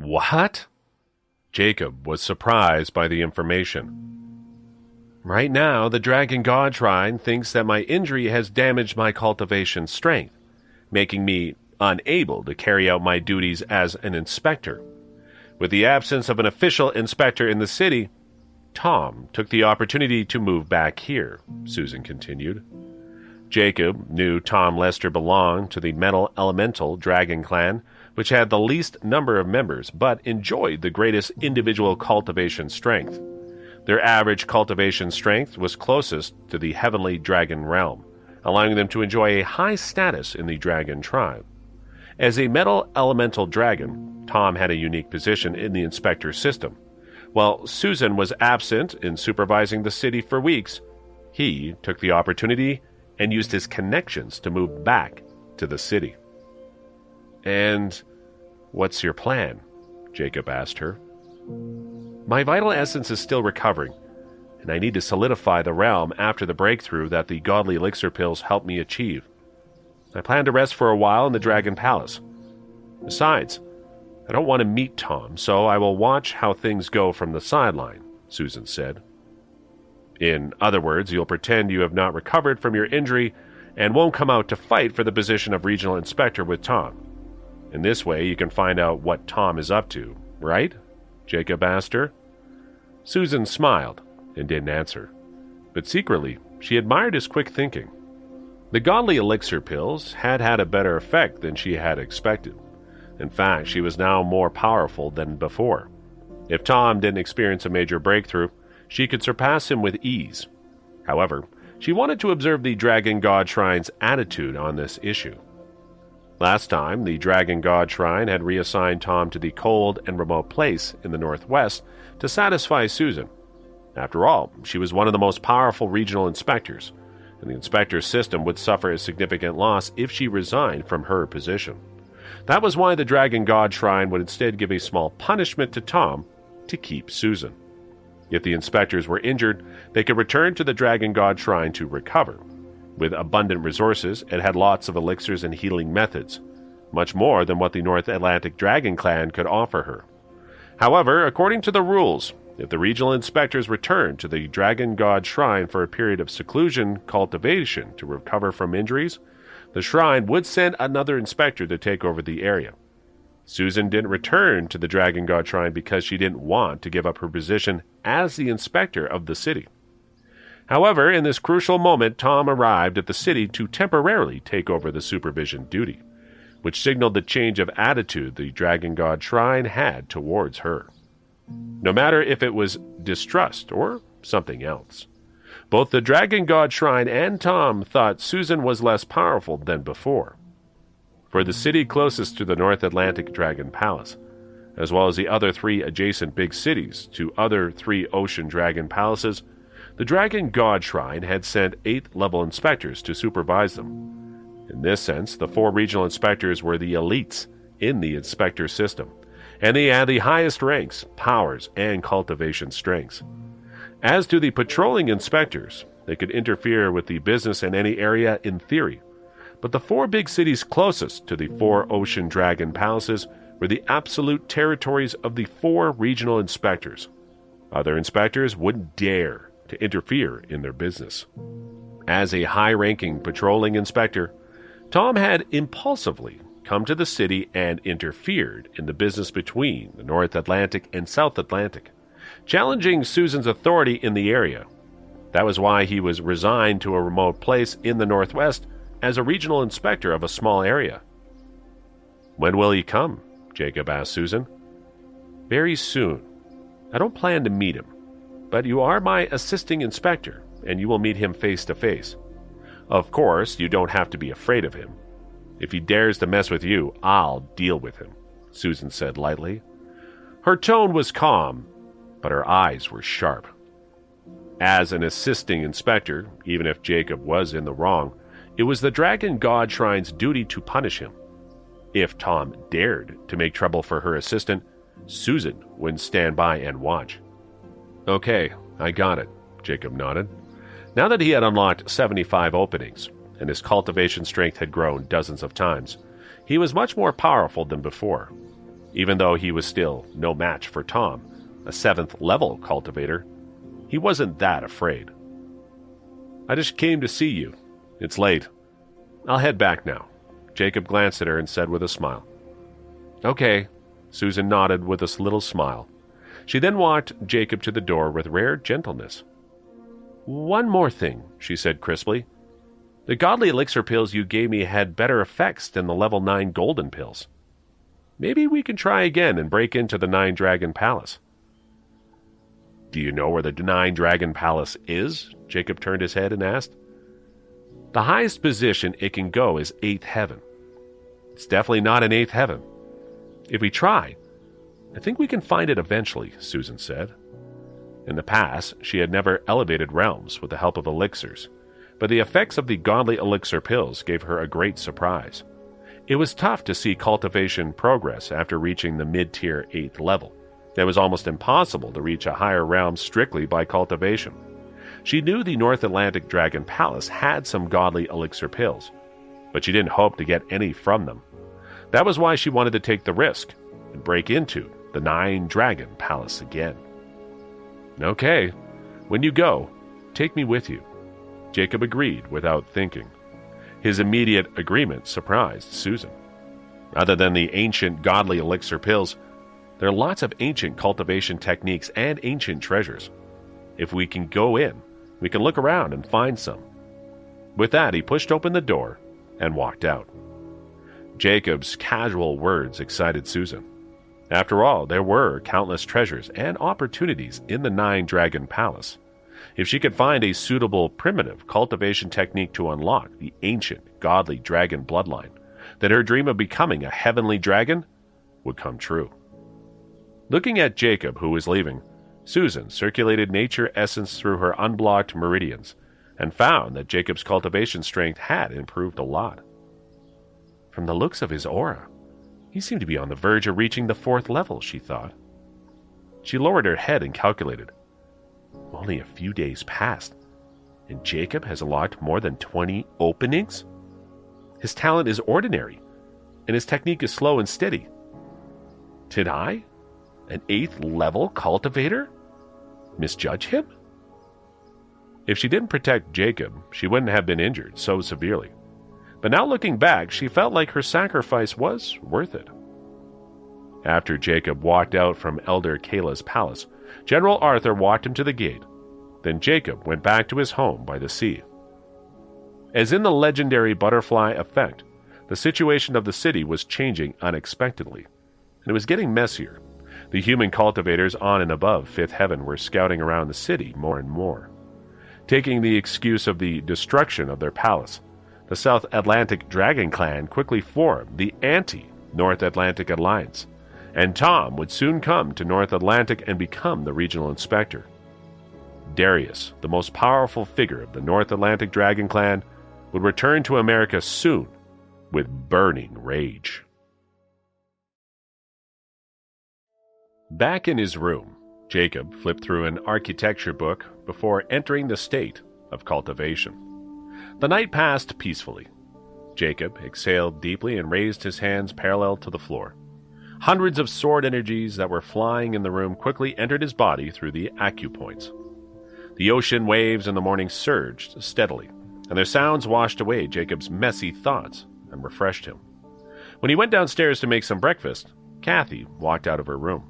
What? Jacob was surprised by the information. Right now, the Dragon God Shrine thinks that my injury has damaged my cultivation strength, making me unable to carry out my duties as an inspector. With the absence of an official inspector in the city, Tom took the opportunity to move back here, Susan continued. Jacob knew Tom Lester belonged to the Metal Elemental Dragon Clan, which had the least number of members, but enjoyed the greatest individual cultivation strength. Their average cultivation strength was closest to the Heavenly Dragon realm, allowing them to enjoy a high status in the Dragon tribe. As a Metal Elemental Dragon, Tom had a unique position in the inspector system. While Susan was absent in supervising the city for weeks, he took the opportunity and used his connections to move back to the city. And what's your plan? Jacob asked her. My vital essence is still recovering, and I need to solidify the realm after the breakthrough that the godly elixir pills helped me achieve. I plan to rest for a while in the Dragon Palace. Besides, I don't want to meet Tom, so I will watch how things go from the sideline, Susan said. In other words, you'll pretend you have not recovered from your injury and won't come out to fight for the position of regional inspector with Tom. In this way, you can find out what Tom is up to, right? Jacob asked her. Susan smiled and didn't answer, but secretly, she admired his quick thinking. The godly elixir pills had had a better effect than she had expected. In fact, she was now more powerful than before. If Tom didn't experience a major breakthrough, she could surpass him with ease. However, she wanted to observe the Dragon God Shrine's attitude on this issue. Last time, the Dragon God Shrine had reassigned Tom to the cold and remote place in the northwest to satisfy Susan. After all, she was one of the most powerful regional inspectors, and the inspector's system would suffer a significant loss if she resigned from her position. That was why the Dragon God Shrine would instead give a small punishment to Tom to keep Susan. If the inspectors were injured, they could return to the Dragon God Shrine to recover. With abundant resources, it had lots of elixirs and healing methods, much more than what the North Atlantic Dragon Clan could offer her. However, according to the rules, if the regional inspectors returned to the Dragon God Shrine for a period of seclusion cultivation to recover from injuries, the shrine would send another inspector to take over the area. Susan didn't return to the Dragon God Shrine because she didn't want to give up her position as the inspector of the city. However, in this crucial moment, Tom arrived at the city to temporarily take over the supervision duty, which signaled the change of attitude the Dragon God Shrine had towards her. No matter if it was distrust or something else. Both the Dragon God Shrine and Tom thought Susan was less powerful than before. For the city closest to the North Atlantic Dragon Palace, as well as the other 3 adjacent big cities to other 3 ocean dragon palaces, the Dragon God Shrine had sent 8th-level inspectors to supervise them. In this sense, the 4 regional inspectors were the elites in the inspector system, and they had the highest ranks, powers, and cultivation strengths. As to the patrolling inspectors, they could interfere with the business in any area in theory, but the 4 big cities closest to the 4 ocean dragon palaces were the absolute territories of the 4 regional inspectors. Other inspectors wouldn't dare to interfere in their business. As a high-ranking patrolling inspector, Tom had impulsively come to the city and interfered in the business between the North Atlantic and South Atlantic, challenging Susan's authority in the area. That was why he was resigned to a remote place in the Northwest as a regional inspector of a small area. When will he come? Jacob asked Susan. Very soon. I don't plan to meet him, but you are my assisting inspector, and you will meet him face to face. Of course, you don't have to be afraid of him. If he dares to mess with you, I'll deal with him, Susan said lightly. Her tone was calm, but her eyes were sharp. As an assisting inspector, even if Jacob was in the wrong, it was the Dragon God Shrine's duty to punish him. If Tom dared to make trouble for her assistant, Susan wouldn't stand by and watch. Okay, I got it, Jacob nodded. Now that he had unlocked 75 openings, and his cultivation strength had grown dozens of times, he was much more powerful than before. Even though he was still no match for Tom, a 7th level cultivator, he wasn't that afraid. "I just came to see you. It's late. I'll head back now." Jacob glanced at her and said with a smile. "Okay." Susan nodded with a little smile. She then walked Jacob to the door with rare gentleness. "One more thing," she said crisply. "The godly elixir pills you gave me had better effects than the level 9 golden pills. Maybe we can try again and break into the 9-Dragon Palace." "Do you know where the 9-Dragon Palace is?" Jacob turned his head and asked. "The highest position it can go is 8th heaven. It's definitely not an 8th heaven. If we try, I think we can find it eventually," Susan said. In the past, she had never elevated realms with the help of elixirs, but the effects of the godly elixir pills gave her a great surprise. It was tough to see cultivation progress after reaching the mid-tier 8th level. It was almost impossible to reach a higher realm strictly by cultivation. She knew the North Atlantic Dragon Palace had some godly elixir pills, but she didn't hope to get any from them. That was why she wanted to take the risk and break into the 9-Dragon Palace again. "Okay, when you go, take me with you," Jacob agreed without thinking. His immediate agreement surprised Susan. Other than the ancient godly elixir pills, there are lots of ancient cultivation techniques and ancient treasures. If we can go in, we can look around and find some. With that, he pushed open the door and walked out. Jacob's casual words excited Susan. After all, there were countless treasures and opportunities in the 9-Dragon Palace. If she could find a suitable primitive cultivation technique to unlock the ancient, godly dragon bloodline, then her dream of becoming a heavenly dragon would come true. Looking at Jacob, who was leaving, Susan circulated nature essence through her unblocked meridians and found that Jacob's cultivation strength had improved a lot. From the looks of his aura, he seemed to be on the verge of reaching the 4th level, she thought. She lowered her head and calculated. Only a few days passed, and Jacob has unlocked more than 20 openings? His talent is ordinary, and his technique is slow and steady. Did I, an 8th level cultivator, misjudge him? If she didn't protect Jacob, she wouldn't have been injured so severely. But now looking back, she felt like her sacrifice was worth it. After Jacob walked out from Elder Kayla's palace, General Arthur walked him to the gate. Then Jacob went back to his home by the sea. As in the legendary butterfly effect, the situation of the city was changing unexpectedly, and it was getting messier. The human cultivators on and above 5th heaven were scouting around the city more and more. Taking the excuse of the destruction of their palace, the South Atlantic Dragon Clan quickly formed the anti-North Atlantic Alliance, and Tom would soon come to North Atlantic and become the regional inspector. Darius, the most powerful figure of the North Atlantic Dragon Clan, would return to America soon with burning rage. Back in his room, Jacob flipped through an architecture book before entering the state of cultivation. The night passed peacefully. Jacob exhaled deeply and raised his hands parallel to the floor. Hundreds of sword energies that were flying in the room quickly entered his body through the acupoints. The ocean waves in the morning surged steadily, and their sounds washed away Jacob's messy thoughts and refreshed him. When he went downstairs to make some breakfast, Kathy walked out of her room.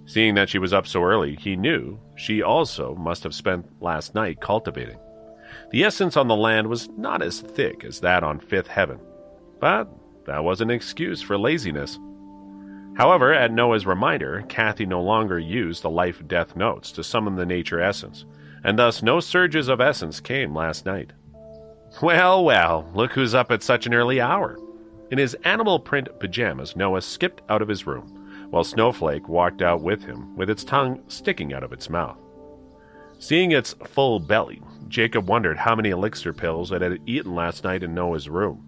Seeing that she was up so early, he knew she also must have spent last night cultivating. The essence on the land was not as thick as that on 5th heaven, but that wasn't an excuse for laziness. However, at Noah's reminder, Kathy no longer used the life-death notes to summon the nature essence, and thus no surges of essence came last night. Well, well, look who's up at such an early hour. In his animal print pajamas, Noah skipped out of his room, while Snowflake walked out with him, with its tongue sticking out of its mouth. Seeing its full belly, Jacob wondered how many elixir pills it had eaten last night in Noah's room.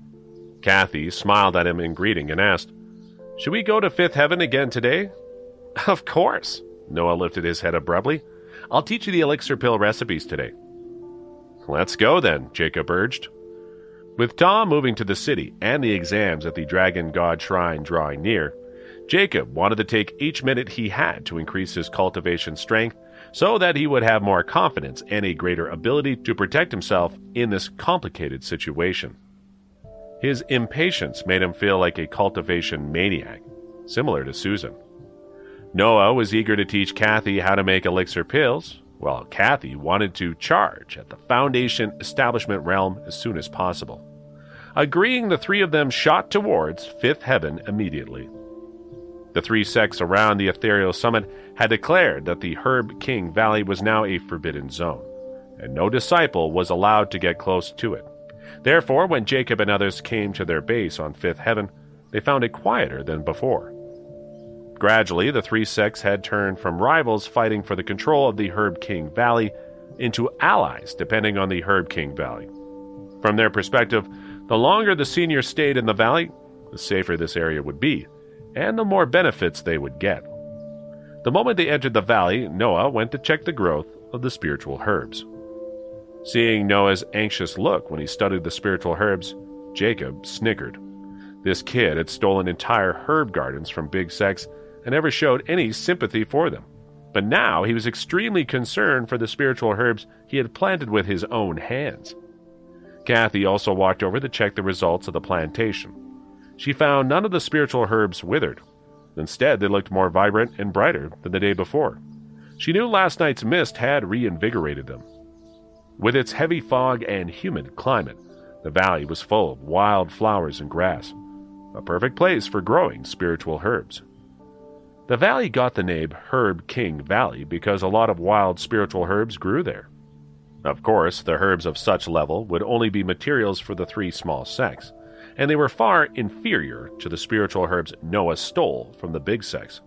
Kathy smiled at him in greeting and asked, "Should we go to 5th heaven again today?" "Of course." Noah lifted his head abruptly. "I'll teach you the elixir pill recipes today." "Let's go then," Jacob urged. With Tom moving to the city and the exams at the Dragon God Shrine drawing near, Jacob wanted to take each minute he had to increase his cultivation strength so that he would have more confidence and a greater ability to protect himself in this complicated situation. His impatience made him feel like a cultivation maniac, similar to Susan. Noah was eager to teach Kathy how to make elixir pills, while Kathy wanted to charge at the Foundation establishment realm as soon as possible. Agreeing, the three of them shot towards fifth heaven immediately. The three sects around the ethereal summit had declared that the Herb King Valley was now a forbidden zone, and no disciple was allowed to get close to it. Therefore, when Jacob and others came to their base on fifth heaven, they found it quieter than before. Gradually, the three sects had turned from rivals fighting for the control of the Herb King Valley into allies depending on the Herb King Valley. From their perspective, the longer the seniors stayed in the valley, the safer this area would be, and the more benefits they would get. The moment they entered the valley, Noah went to check the growth of the spiritual herbs. Seeing Noah's anxious look when he studied the spiritual herbs, Jacob snickered. This kid had stolen entire herb gardens from big sects and never showed any sympathy for them. But now he was extremely concerned for the spiritual herbs he had planted with his own hands. Kathy also walked over to check the results of the plantation. She found none of the spiritual herbs withered. Instead, they looked more vibrant and brighter than the day before. She knew last night's mist had reinvigorated them. With its heavy fog and humid climate, the valley was full of wild flowers and grass, a perfect place for growing spiritual herbs. The valley got the name Herb King Valley because a lot of wild spiritual herbs grew there. Of course, the herbs of such level would only be materials for the three small sects, and they were far inferior to the spiritual herbs Noah stole from the big sects.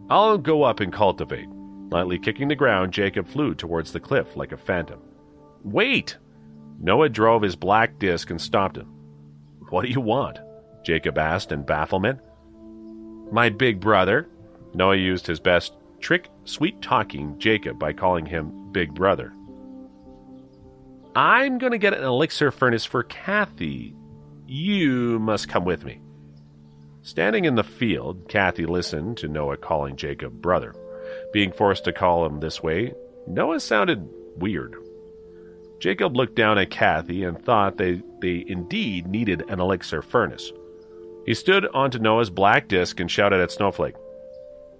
"I'll go up and cultivate." Lightly kicking the ground, Jacob flew towards the cliff like a phantom. "Wait!" Noah drove his black disc and stopped him. "What do you want?" Jacob asked in bafflement. "My big brother." Noah used his best trick, sweet-talking Jacob by calling him Big Brother. "I'm going to get an elixir furnace for Kathy. You must come with me." Standing in the field, Kathy listened to Noah calling Jacob brother. Being forced to call him this way, Noah sounded weird. Jacob looked down at Kathy and thought they indeed needed an elixir furnace. He stood onto Noah's black disc and shouted at Snowflake,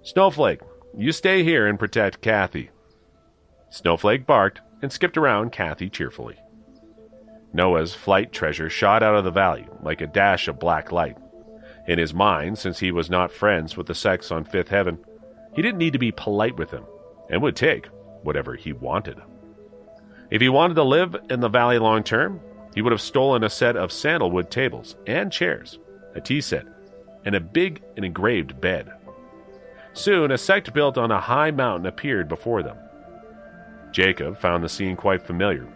"Snowflake, you stay here and protect Kathy." Snowflake barked and skipped around Kathy cheerfully. Noah's flight treasure shot out of the valley like a dash of black light. In his mind, since he was not friends with the sects on fifth heaven, he didn't need to be polite with them and would take whatever he wanted. If he wanted to live in the valley long term, he would have stolen a set of sandalwood tables and chairs, a tea set, and a big and engraved bed. Soon, a sect built on a high mountain appeared before them. Jacob found the scene quite familiar.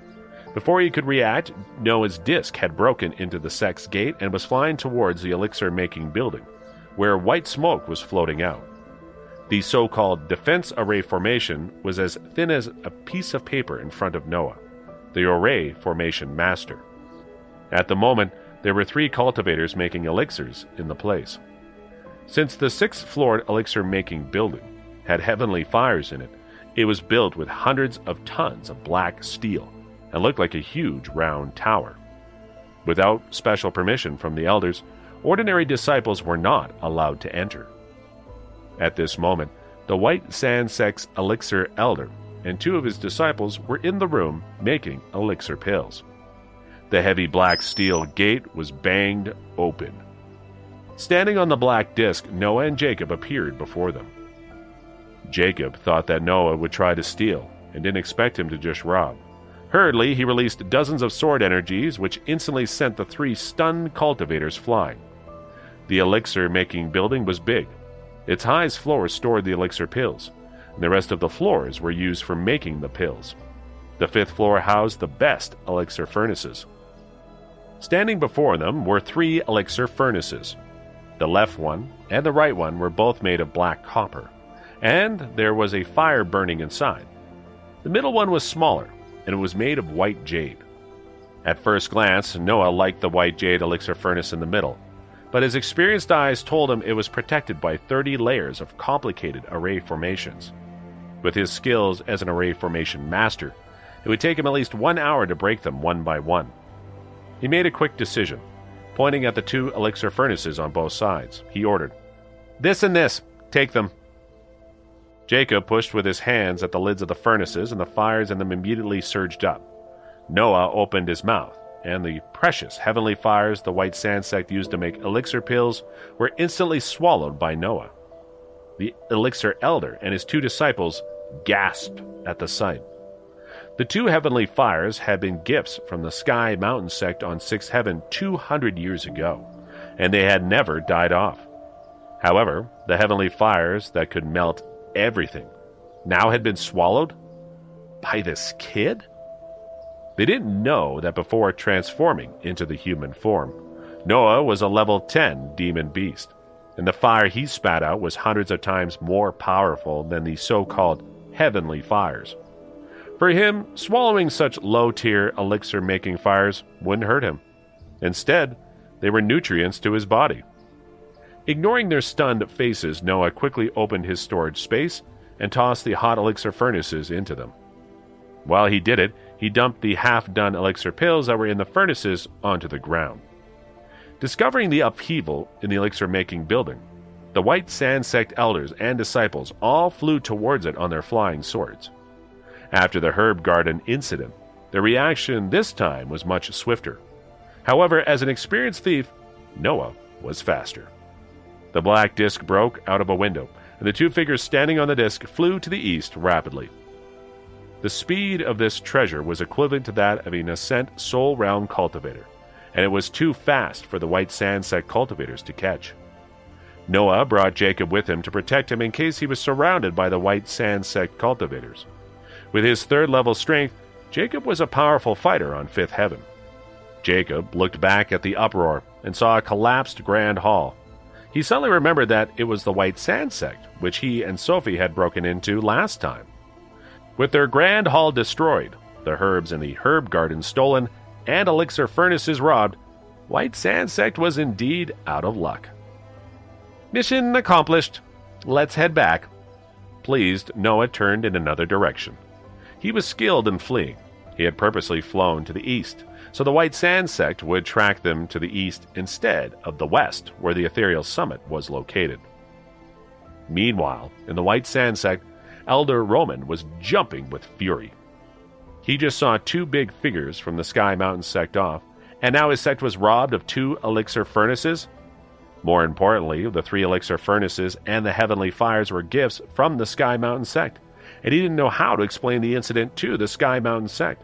Before he could react, Noah's disc had broken into the sect's gate and was flying towards the elixir-making building, where white smoke was floating out. The so-called defense array formation was as thin as a piece of paper in front of Noah, the array formation master. At the moment, there were 3 cultivators making elixirs in the place. Since the 6th-floored elixir-making building had heavenly fires in it, it was built with hundreds of tons of black steel and looked like a huge round tower. Without special permission from the elders, ordinary disciples were not allowed to enter. At this moment, the White Sand Sect's elixir elder and 2 of his disciples were in the room making elixir pills. The heavy black steel gate was banged open. Standing on the black disc, Noah and Jacob appeared before them. Jacob thought that Noah would try to steal and didn't expect him to just rob. Hurriedly, he released dozens of sword energies, which instantly sent the 3 stunned cultivators flying. The elixir-making building was big. Its highest floor stored the elixir pills, and the rest of the floors were used for making the pills. The 5th floor housed the best elixir furnaces. Standing before them were 3 elixir furnaces. The left one and the right one were both made of black copper, and there was a fire burning inside. The middle one was smaller, and it was made of white jade. At first glance, Noah liked the white jade elixir furnace in the middle, but his experienced eyes told him it was protected by 30 layers of complicated array formations. With his skills as an array formation master, it would take him at least 1 hour to break them one by one. He made a quick decision. Pointing at the 2 elixir furnaces on both sides, he ordered, "This and this, take them." Jacob pushed with his hands at the lids of the furnaces, and the fires in them immediately surged up. Noah opened his mouth, and the precious heavenly fires the white sand sect used to make elixir pills were instantly swallowed by Noah. The elixir elder and his 2 disciples gasped at the sight. The 2 heavenly fires had been gifts from the Sky Mountain sect on Sixth Heaven 200 years ago, and they had never died off. However, the heavenly fires that could melt everything now had been swallowed by this kid? They didn't know that before transforming into the human form, Noah was a level 10 demon beast, and the fire he spat out was hundreds of times more powerful than the so-called heavenly fires. For him, swallowing such low-tier elixir-making fires wouldn't hurt him. Instead, they were nutrients to his body. Ignoring their stunned faces, Noah quickly opened his storage space and tossed the hot elixir furnaces into them. While he did it, he dumped the half-done elixir pills that were in the furnaces onto the ground. Discovering the upheaval in the elixir-making building, the white sand sect elders and disciples all flew towards it on their flying swords. After the herb garden incident, the reaction this time was much swifter. However, as an experienced thief, Noah was faster. The black disc broke out of a window, and the 2 figures standing on the disc flew to the east rapidly. The speed of this treasure was equivalent to that of a nascent soul realm cultivator, and it was too fast for the white sand sect cultivators to catch. Noah brought Jacob with him to protect him in case he was surrounded by the white sand sect cultivators. With his 3rd level strength, Jacob was a powerful fighter on 5th Heaven. Jacob looked back at the uproar and saw a collapsed grand hall. He suddenly remembered that it was the white sand sect, which he and Sophie had broken into last time. With their grand hall destroyed, the herbs in the herb garden stolen, and elixir furnaces robbed, white sand sect was indeed out of luck. Mission accomplished. Let's head back. Pleased, Noah turned in another direction. He was skilled in fleeing. He had purposely flown to the east, so the white sand sect would track them to the east instead of the west, where the ethereal summit was located. Meanwhile, in the white sand sect, Elder Roman was jumping with fury. He just saw 2 big figures from the Sky Mountain sect off, and now his sect was robbed of 2 elixir furnaces. More importantly, the 3 elixir furnaces and the heavenly fires were gifts from the Sky Mountain sect, and he didn't know how to explain the incident to the Sky Mountain sect.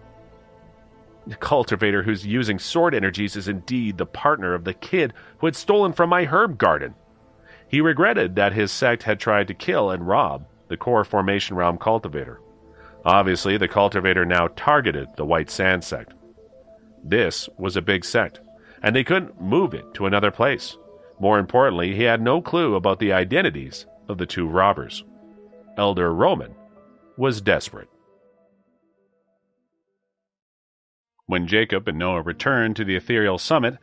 The cultivator who's using sword energies is indeed the partner of the kid who had stolen from my herb garden. He regretted that his sect had tried to kill and rob the core formation realm cultivator. Obviously, the cultivator now targeted the white sand sect. This was a big sect, and they couldn't move it to another place. More importantly, he had no clue about the identities of the 2 robbers. Elder Roman was desperate. When Jacob and Noah returned to the ethereal summit,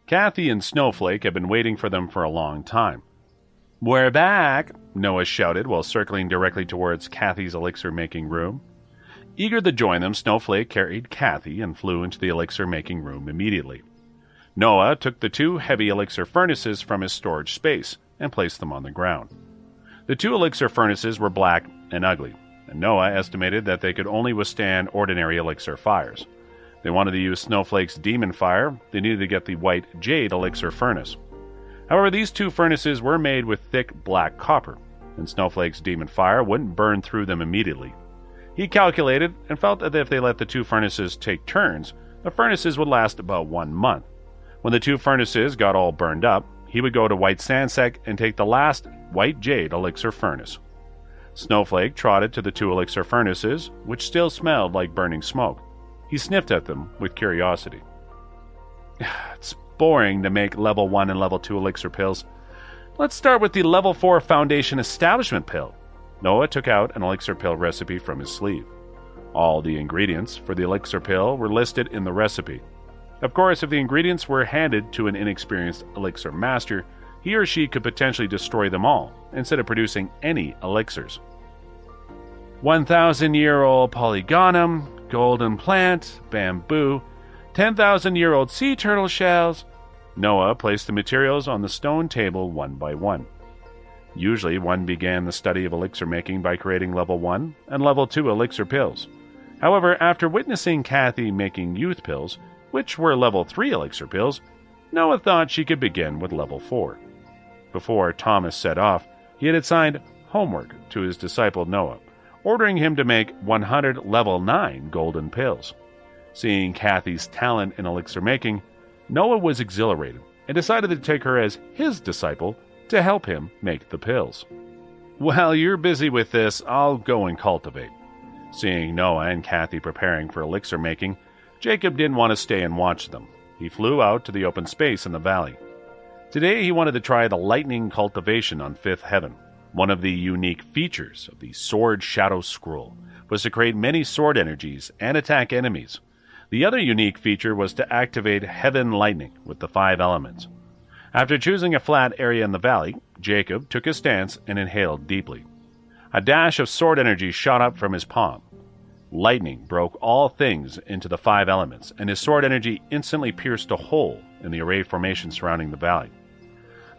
Kathy and Snowflake had been waiting for them for a long time. "We're back," Noah shouted while circling directly towards Kathy's elixir-making room. Eager to join them, Snowflake carried Kathy and flew into the elixir-making room immediately. Noah took the 2 heavy elixir furnaces from his storage space and placed them on the ground. The 2 elixir furnaces were black and ugly, and Noah estimated that they could only withstand ordinary elixir fires. They wanted to use Snowflake's demon fire. They needed to get the white jade elixir furnace. However, these 2 furnaces were made with thick black copper, and Snowflake's demon fire wouldn't burn through them immediately. He calculated and felt that if they let the 2 furnaces take turns, the furnaces would last about 1 month. When the 2 furnaces got all burned up, he would go to White Sandsec and take the last white jade elixir furnace. Snowflake trotted to the 2 elixir furnaces, which still smelled like burning smoke. He sniffed at them with curiosity. "It's boring to make level 1 and level 2 elixir pills. Let's start with the level 4 foundation establishment pill." Noah took out an elixir pill recipe from his sleeve. All the ingredients for the elixir pill were listed in the recipe. Of course, if the ingredients were handed to an inexperienced elixir master, he or she could potentially destroy them all, instead of producing any elixirs. 1,000-year-old polygonum, golden plant, bamboo, 10,000-year-old sea turtle shells. Noah placed the materials on the stone table one by one. Usually, one began the study of elixir making by creating level 1 and level 2 elixir pills. However, after witnessing Kathy making youth pills, which were level 3 elixir pills, Noah thought she could begin with level 4. Before Thomas set off, he had assigned homework to his disciple Noah, ordering him to make 100 level 9 golden pills. Seeing Kathy's talent in elixir making, Noah was exhilarated and decided to take her as his disciple to help him make the pills. "While you're busy with this, I'll go and cultivate." Seeing Noah and Kathy preparing for elixir making, Jacob didn't want to stay and watch them. He flew out to the open space in the valley. Today he wanted to try the lightning cultivation on fifth heaven. One of the unique features of the Sword Shadow Scroll was to create many sword energies and attack enemies. The other unique feature was to activate heaven lightning with the 5 elements. After choosing a flat area in the valley, Jacob took his stance and inhaled deeply. A dash of sword energy shot up from his palm. Lightning broke all things into the 5 elements, and his sword energy instantly pierced a hole in the array formation surrounding the valley.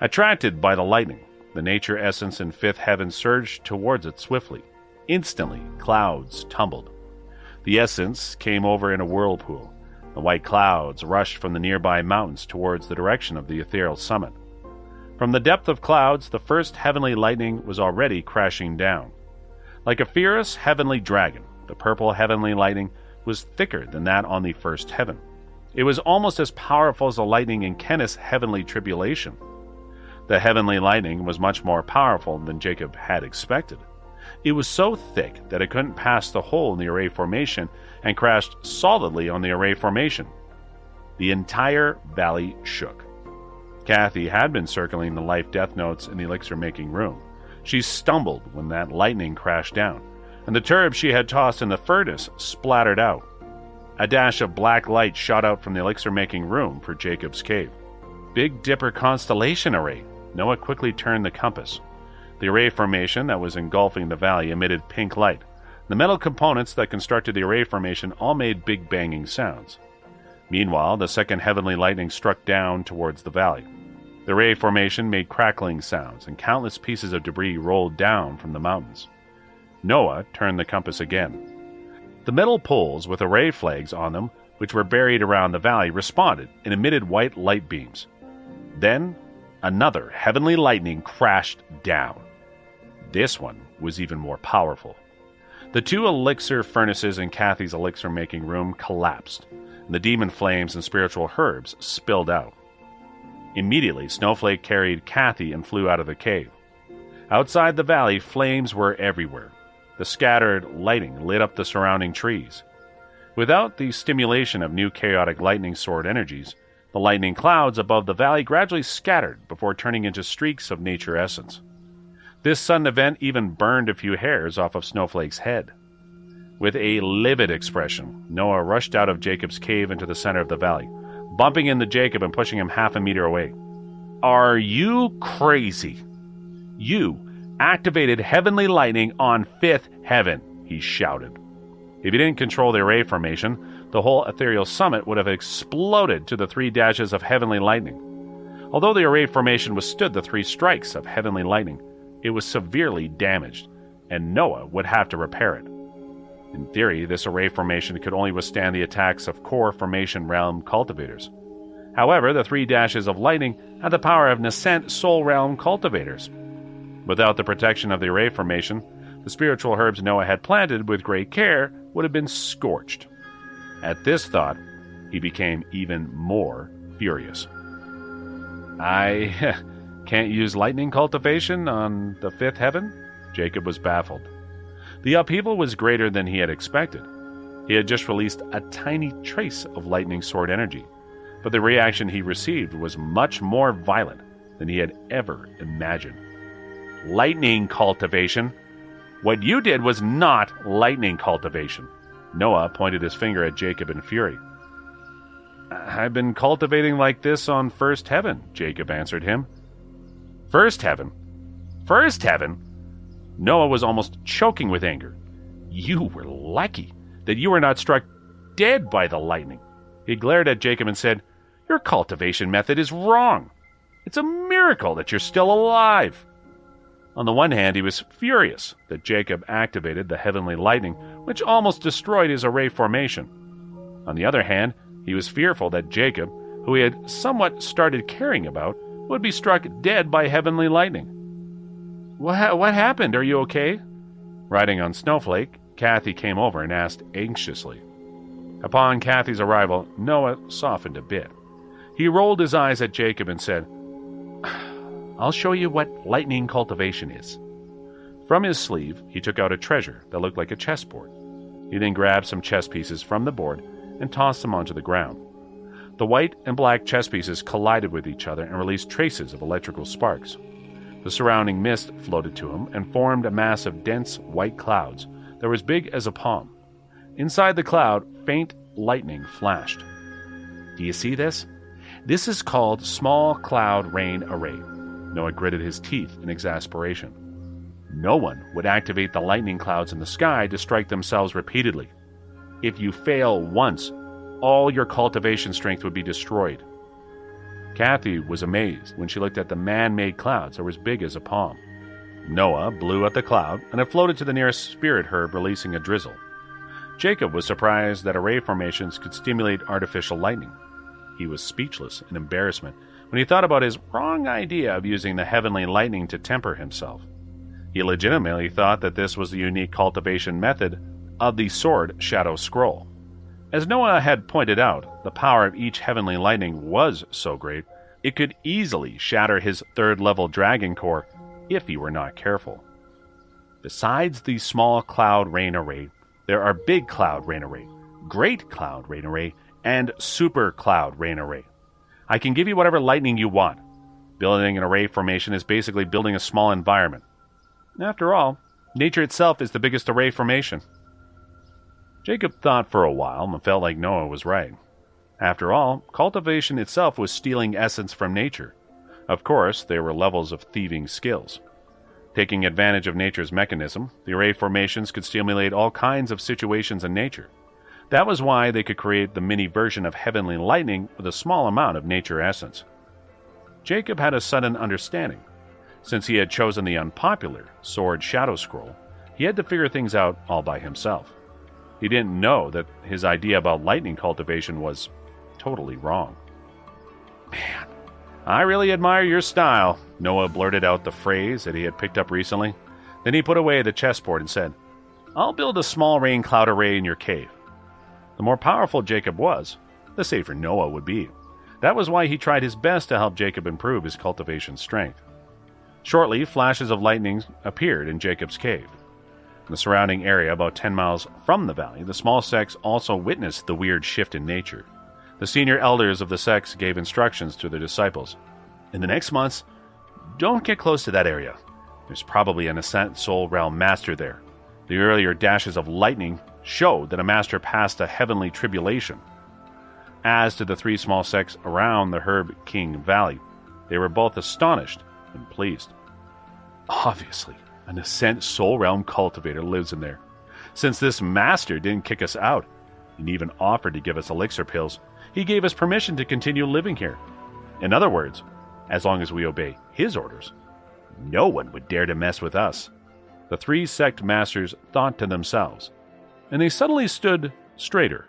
Attracted by the lightning, the nature essence in fifth heaven surged towards it swiftly. Instantly, clouds tumbled. The essence came over in a whirlpool. The white clouds rushed from the nearby mountains towards the direction of the ethereal summit. From the depth of clouds, the first heavenly lightning was already crashing down. Like a fierce heavenly dragon, the purple heavenly lightning was thicker than that on the first heaven. It was almost as powerful as the lightning in Kenneth's heavenly tribulation. The heavenly lightning was much more powerful than Jacob had expected. It was so thick that it couldn't pass the hole in the array formation and crashed solidly on the array formation. The entire valley shook. Kathy had been circling the life-death notes in the elixir-making room. She stumbled when that lightning crashed down, and the turb she had tossed in the furnace splattered out. A dash of black light shot out from the elixir-making room for Jacob's cave. Big Dipper constellation array. Noah quickly turned the compass. The array formation that was engulfing the valley emitted pink light. The metal components that constructed the array formation all made big banging sounds. Meanwhile, the second heavenly lightning struck down towards the valley. The array formation made crackling sounds, and countless pieces of debris rolled down from the mountains. Noah turned the compass again. The metal poles with array flags on them, which were buried around the valley, responded and emitted white light beams. Then, another heavenly lightning crashed down. This one was even more powerful. The 2 elixir furnaces in Kathy's elixir-making room collapsed, and the demon flames and spiritual herbs spilled out. Immediately, Snowflake carried Kathy and flew out of the cave. Outside the valley, flames were everywhere. The scattered lighting lit up the surrounding trees. Without the stimulation of new chaotic lightning sword energies, the lightning clouds above the valley gradually scattered before turning into streaks of nature essence. This sudden event even burned a few hairs off of Snowflake's head. With a livid expression, Noah rushed out of Jacob's cave into the center of the valley, bumping into Jacob and pushing him half a meter away. "Are you crazy? You activated heavenly lightning on fifth heaven," he shouted. If he didn't control the array formation, the whole ethereal summit would have exploded to the 3 dashes of heavenly lightning. Although the array formation withstood the 3 strikes of heavenly lightning, it was severely damaged, and Noah would have to repair it. In theory, this array formation could only withstand the attacks of core formation realm cultivators. However, the 3 dashes of lightning had the power of nascent soul realm cultivators. Without the protection of the array formation, the spiritual herbs Noah had planted with great care would have been scorched. At this thought, he became even more furious. "I can't use lightning cultivation on the 5th heaven?" Jacob was baffled. The upheaval was greater than he had expected. He had just released a tiny trace of lightning sword energy, but the reaction he received was much more violent than he had ever imagined. "Lightning cultivation? What you did was not lightning cultivation." Noah pointed his finger at Jacob in fury. I've been cultivating like this on First Heaven, Jacob answered him. First Heaven? First Heaven? Noah was almost choking with anger. You were lucky that you were not struck dead by the lightning. He glared at Jacob and said, Your cultivation method is wrong. It's a miracle that you're still alive. On the one hand, he was furious that Jacob activated the heavenly lightning, which almost destroyed his array formation. On the other hand, he was fearful that Jacob, who he had somewhat started caring about, would be struck dead by heavenly lightning. What happened? Are you okay? Riding on Snowflake, Kathy came over and asked anxiously. Upon Kathy's arrival, Noah softened a bit. He rolled his eyes at Jacob and said, I'll show you what lightning cultivation is. From his sleeve, he took out a treasure that looked like a chessboard. He then grabbed some chess pieces from the board and tossed them onto the ground. The white and black chess pieces collided with each other and released traces of electrical sparks. The surrounding mist floated to him and formed a mass of dense white clouds that were as big as a palm. Inside the cloud, faint lightning flashed. Do you see this? This is called small cloud rain array. Noah gritted his teeth in exasperation. No one would activate the lightning clouds in the sky to strike themselves repeatedly. If you fail once, all your cultivation strength would be destroyed. Kathy was amazed when she looked at the man-made clouds that were as big as a palm. Noah blew at the cloud, and it floated to the nearest spirit herb, releasing a drizzle. Jacob was surprised that array formations could stimulate artificial lightning. He was speechless in embarrassment when he thought about his wrong idea of using the heavenly lightning to temper himself. He legitimately thought that this was the unique cultivation method of the Sword Shadow Scroll. As Noah had pointed out, the power of each heavenly lightning was so great, it could easily shatter his third-level dragon core if he were not careful. Besides the small cloud rain array, there are big cloud rain array, great cloud rain array, and super cloud rain array. I can give you whatever lightning you want. Building an array formation is basically building a small environment. After all, nature itself is the biggest array formation. Jacob thought for a while and felt like Noah was right. After all, cultivation itself was stealing essence from nature. Of course, there were levels of thieving skills. Taking advantage of nature's mechanism, the array formations could stimulate all kinds of situations in nature. That was why they could create the mini version of heavenly lightning with a small amount of nature essence. Jacob had a sudden understanding. Since he had chosen the unpopular Sword Shadow Scroll, he had to figure things out all by himself. He didn't know that his idea about lightning cultivation was totally wrong. Man, I really admire your style, Noah blurted out the phrase that he had picked up recently. Then he put away the chessboard and said, I'll build a small rain cloud array in your cave. The more powerful Jacob was, the safer Noah would be. That was why he tried his best to help Jacob improve his cultivation strength. Shortly, flashes of lightning appeared in Jacob's cave. In the surrounding area, about 10 miles from the valley, the small sects also witnessed the weird shift in nature. The senior elders of the sects gave instructions to their disciples. In the next months, don't get close to that area. There's probably an Ascent Soul Realm master there. The earlier dashes of lightning showed that a master passed a heavenly tribulation. As to the three small sects around the Herb King Valley, they were both astonished and pleased. Obviously, an Ascent Soul Realm cultivator lives in there. Since this master didn't kick us out, and even offered to give us elixir pills, he gave us permission to continue living here. In other words, as long as we obey his orders, no one would dare to mess with us. The three sect masters thought to themselves, and they suddenly stood straighter.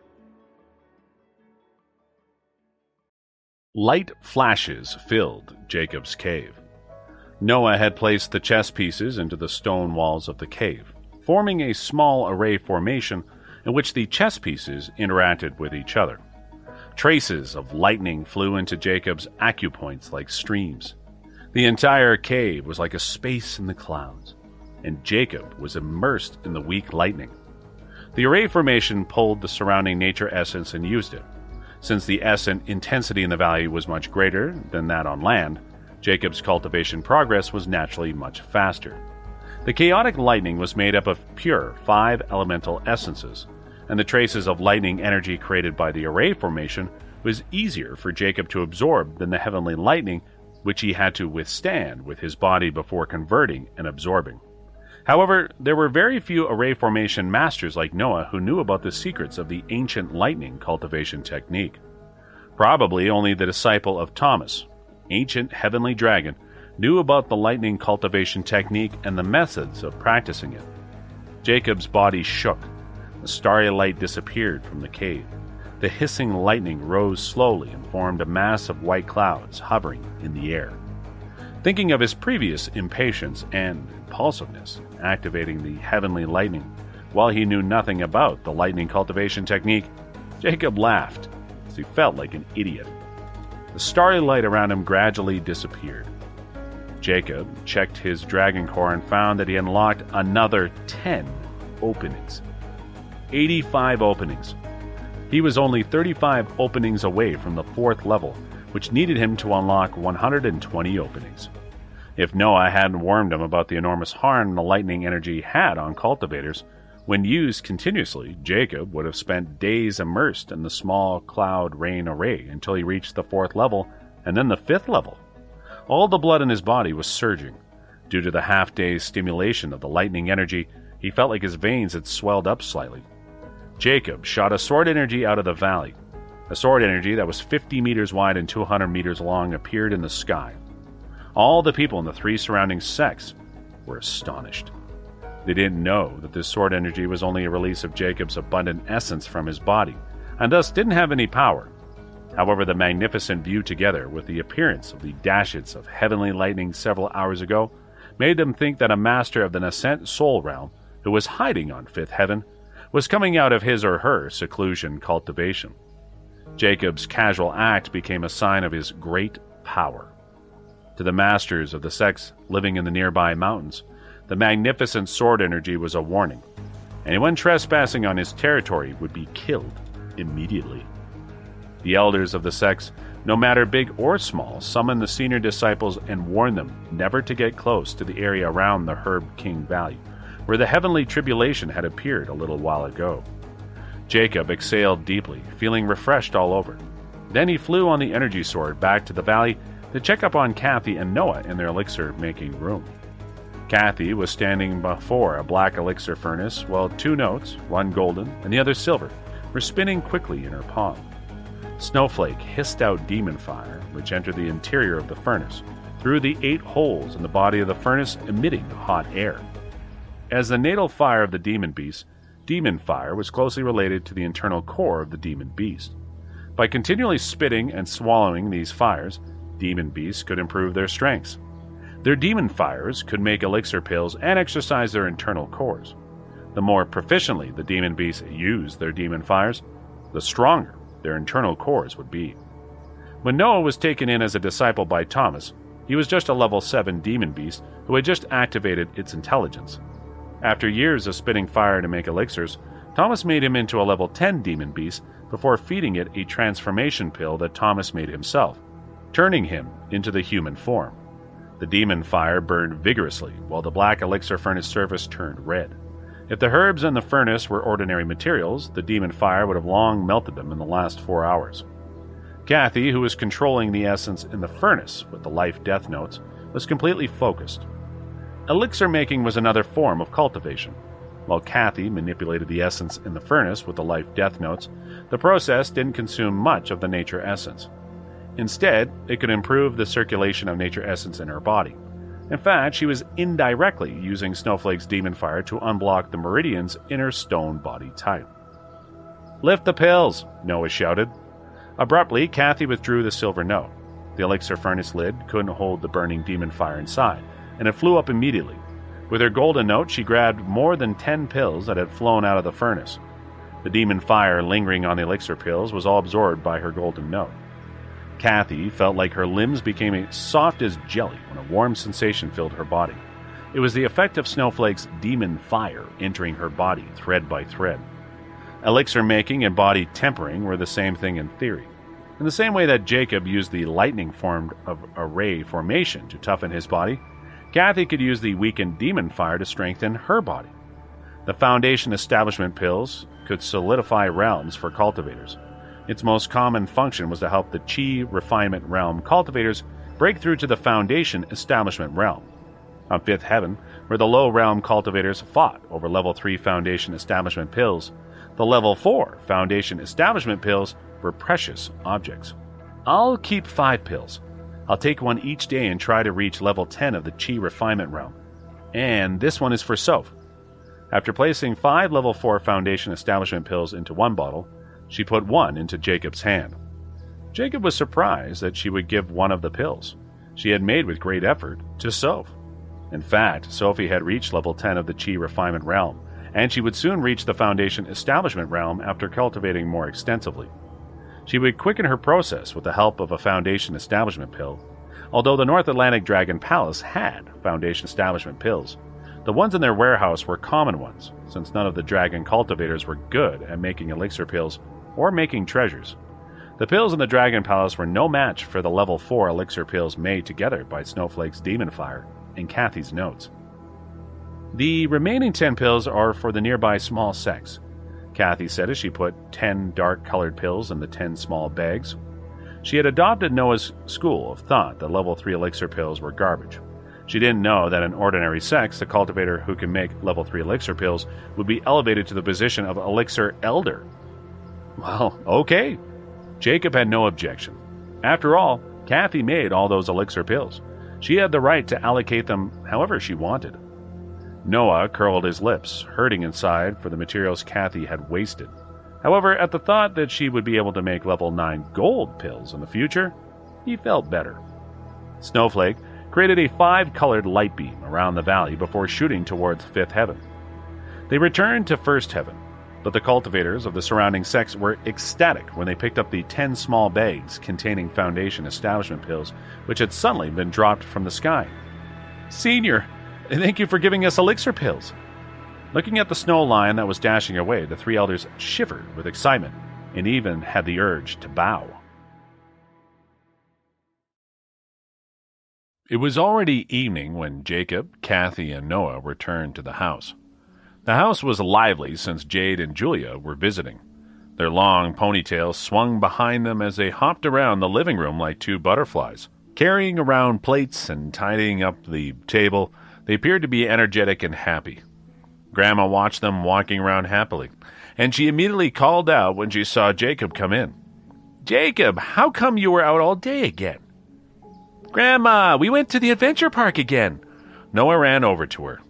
Light flashes filled Jacob's cave. Noah had placed the chess pieces into the stone walls of the cave, forming a small array formation in which the chess pieces interacted with each other. Traces of lightning flew into Jacob's acupoints like streams. The entire cave was like a space in the clouds, and Jacob was immersed in the weak lightning. The array formation pulled the surrounding nature essence and used it. Since the essence intensity in the valley was much greater than that on land, Jacob's cultivation progress was naturally much faster. The chaotic lightning was made up of pure 5 elemental essences, and the traces of lightning energy created by the array formation was easier for Jacob to absorb than the heavenly lightning, which he had to withstand with his body before converting and absorbing. However, there were very few array formation masters like Noah who knew about the secrets of the ancient lightning cultivation technique. Probably only the disciple of Thomas, ancient heavenly dragon, knew about the lightning cultivation technique and the methods of practicing it. Jacob's body shook. The starry light disappeared from the cave. The hissing lightning rose slowly and formed a mass of white clouds hovering in the air. Thinking of his previous impatience and impulsiveness activating the heavenly lightning while he knew nothing about the lightning cultivation technique, Jacob laughed as he felt like an idiot. The starry light around him gradually disappeared. Jacob checked his dragon core and found that he unlocked another 10 openings. 85 openings. He was only 35 openings away from the 4th level, which needed him to unlock 120 openings. If Noah hadn't warned him about the enormous harm the lightning energy had on cultivators, when used continuously, Jacob would have spent days immersed in the small cloud rain array until he reached the 4th level and then the 5th level. All the blood in his body was surging. Due to the half-day's stimulation of the lightning energy, he felt like his veins had swelled up slightly. Jacob shot a sword energy out of the valley. A sword energy that was 50 meters wide and 200 meters long appeared in the sky. All the people in the 3 surrounding sects were astonished. They didn't know that this sword energy was only a release of Jacob's abundant essence from his body, and thus didn't have any power. However, the magnificent view together with the appearance of the dashes of heavenly lightning several hours ago made them think that a master of the nascent soul realm, who was hiding on 5th heaven, was coming out of his or her seclusion cultivation. Jacob's casual act became a sign of his great power. To the masters of the sects living in the nearby mountains, the magnificent sword energy was a warning. Anyone trespassing on his territory would be killed immediately. The elders of the sects, no matter big or small, summoned the senior disciples and warned them never to get close to the area around the Herb King Valley, where the heavenly tribulation had appeared a little while ago. Jacob exhaled deeply, feeling refreshed all over. Then he flew on the energy sword back to the valley to check up on Kathy and Noah in their elixir-making room. Kathy was standing before a black elixir furnace while 2 notes, one golden and the other silver, were spinning quickly in her palm. Snowflake hissed out demon fire, which entered the interior of the furnace, through the 8 holes in the body of the furnace, emitting hot air. As the natal fire of the demon beast, demon fire was closely related to the internal core of the demon beast. By continually spitting and swallowing these fires, demon beasts could improve their strengths. Their demon fires could make elixir pills and exercise their internal cores. The more proficiently the demon beasts used their demon fires, the stronger their internal cores would be. When Noah was taken in as a disciple by Thomas, he was just a level 7 demon beast who had just activated its intelligence. After years of spitting fire to make elixirs, Thomas made him into a level 10 demon beast before feeding it a transformation pill that Thomas made himself, turning him into the human form. The demon fire burned vigorously while the black elixir furnace surface turned red. If the herbs in the furnace were ordinary materials, the demon fire would have long melted them in the last 4 hours. Kathy, who was controlling the essence in the furnace with the life-death notes, was completely focused. Elixir making was another form of cultivation. While Kathy manipulated the essence in the furnace with the life-death notes, the process didn't consume much of the nature essence. Instead, it could improve the circulation of nature essence in her body. In fact, she was indirectly using Snowflake's demon fire to unblock the meridians in her stone body type. "Lift the pills!" Noah shouted. Abruptly, Kathy withdrew the silver note. The elixir furnace lid couldn't hold the burning demon fire inside, and it flew up immediately. With her golden note, she grabbed more than 10 pills that had flown out of the furnace. The demon fire lingering on the elixir pills was all absorbed by her golden note. Kathy felt like her limbs became as soft as jelly when a warm sensation filled her body. It was the effect of Snowflake's demon fire entering her body thread by thread. Elixir making and body tempering were the same thing in theory. In the same way that Jacob used the lightning form of array formation to toughen his body, Kathy could use the weakened demon fire to strengthen her body. The Foundation Establishment pills could solidify realms for cultivators. Its most common function was to help the Chi Refinement Realm cultivators break through to the Foundation Establishment Realm. On Fifth Heaven, where the Low Realm cultivators fought over Level 3 Foundation Establishment pills, the Level 4 Foundation Establishment pills were precious objects. I'll keep 5 pills. I'll take one each day and try to reach Level 10 of the Chi Refinement Realm. And this one is for Sophie. After placing 5 Level 4 Foundation Establishment pills into one bottle, she put one into Jacob's hand. Jacob was surprised that she would give one of the pills she had made with great effort to Sophie. In fact, Sophie had reached Level 10 of the Chi Refinement Realm, and she would soon reach the Foundation Establishment Realm after cultivating more extensively. She would quicken her process with the help of a Foundation Establishment pill. Although the North Atlantic Dragon Palace had Foundation Establishment pills, the ones in their warehouse were common ones, since none of the dragon cultivators were good at making elixir pills or making treasures. The pills in the Dragon Palace were no match for the Level 4 elixir pills made together by Snowflake's Demon Fire and Kathy's notes. The remaining 10 pills are for the nearby small sects, Kathy said as she put 10 dark-colored pills in the 10 small bags. She had adopted Noah's school of thought that Level 3 elixir pills were garbage. She didn't know that in ordinary sects, the cultivator who can make Level 3 elixir pills would be elevated to the position of Elixir Elder. Well, okay. Jacob had no objection. After all, Kathy made all those elixir pills. She had the right to allocate them however she wanted. Noah curled his lips, hurting inside for the materials Kathy had wasted. However, at the thought that she would be able to make Level 9 gold pills in the future, he felt better. Snowflake created a 5-colored light beam around the valley before shooting towards Fifth Heaven. They returned to First Heaven, but the cultivators of the surrounding sects were ecstatic when they picked up the 10 small bags containing Foundation Establishment pills, which had suddenly been dropped from the sky. "Senior, thank you for giving us elixir pills." Looking at the snow line that was dashing away, the 3 elders shivered with excitement and even had the urge to bow. It was already evening when Jacob, Kathy, and Noah returned to the house. The house was lively since Jade and Julia were visiting. Their long ponytails swung behind them as they hopped around the living room like 2 butterflies. Carrying around plates and tidying up the table, they appeared to be energetic and happy. Grandma watched them walking around happily, and she immediately called out when she saw Jacob come in. "Jacob, how come you were out all day again?" "Grandma, we went to the adventure park again." Noah ran over to her.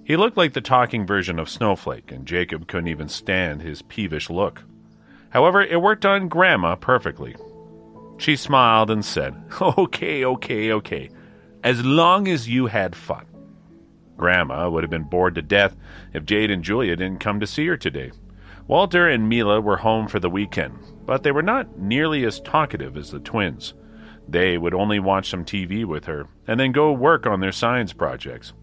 He looked like the talking version of Snowflake, and Jacob couldn't even stand his peevish look. However, it worked on Grandma perfectly. She smiled and said, Okay. As long as you had fun." Grandma would have been bored to death if Jade and Julia didn't come to see her today. Walter and Mila were home for the weekend, but they were not nearly as talkative as the twins. They would only watch some TV with her and then go work on their science projects.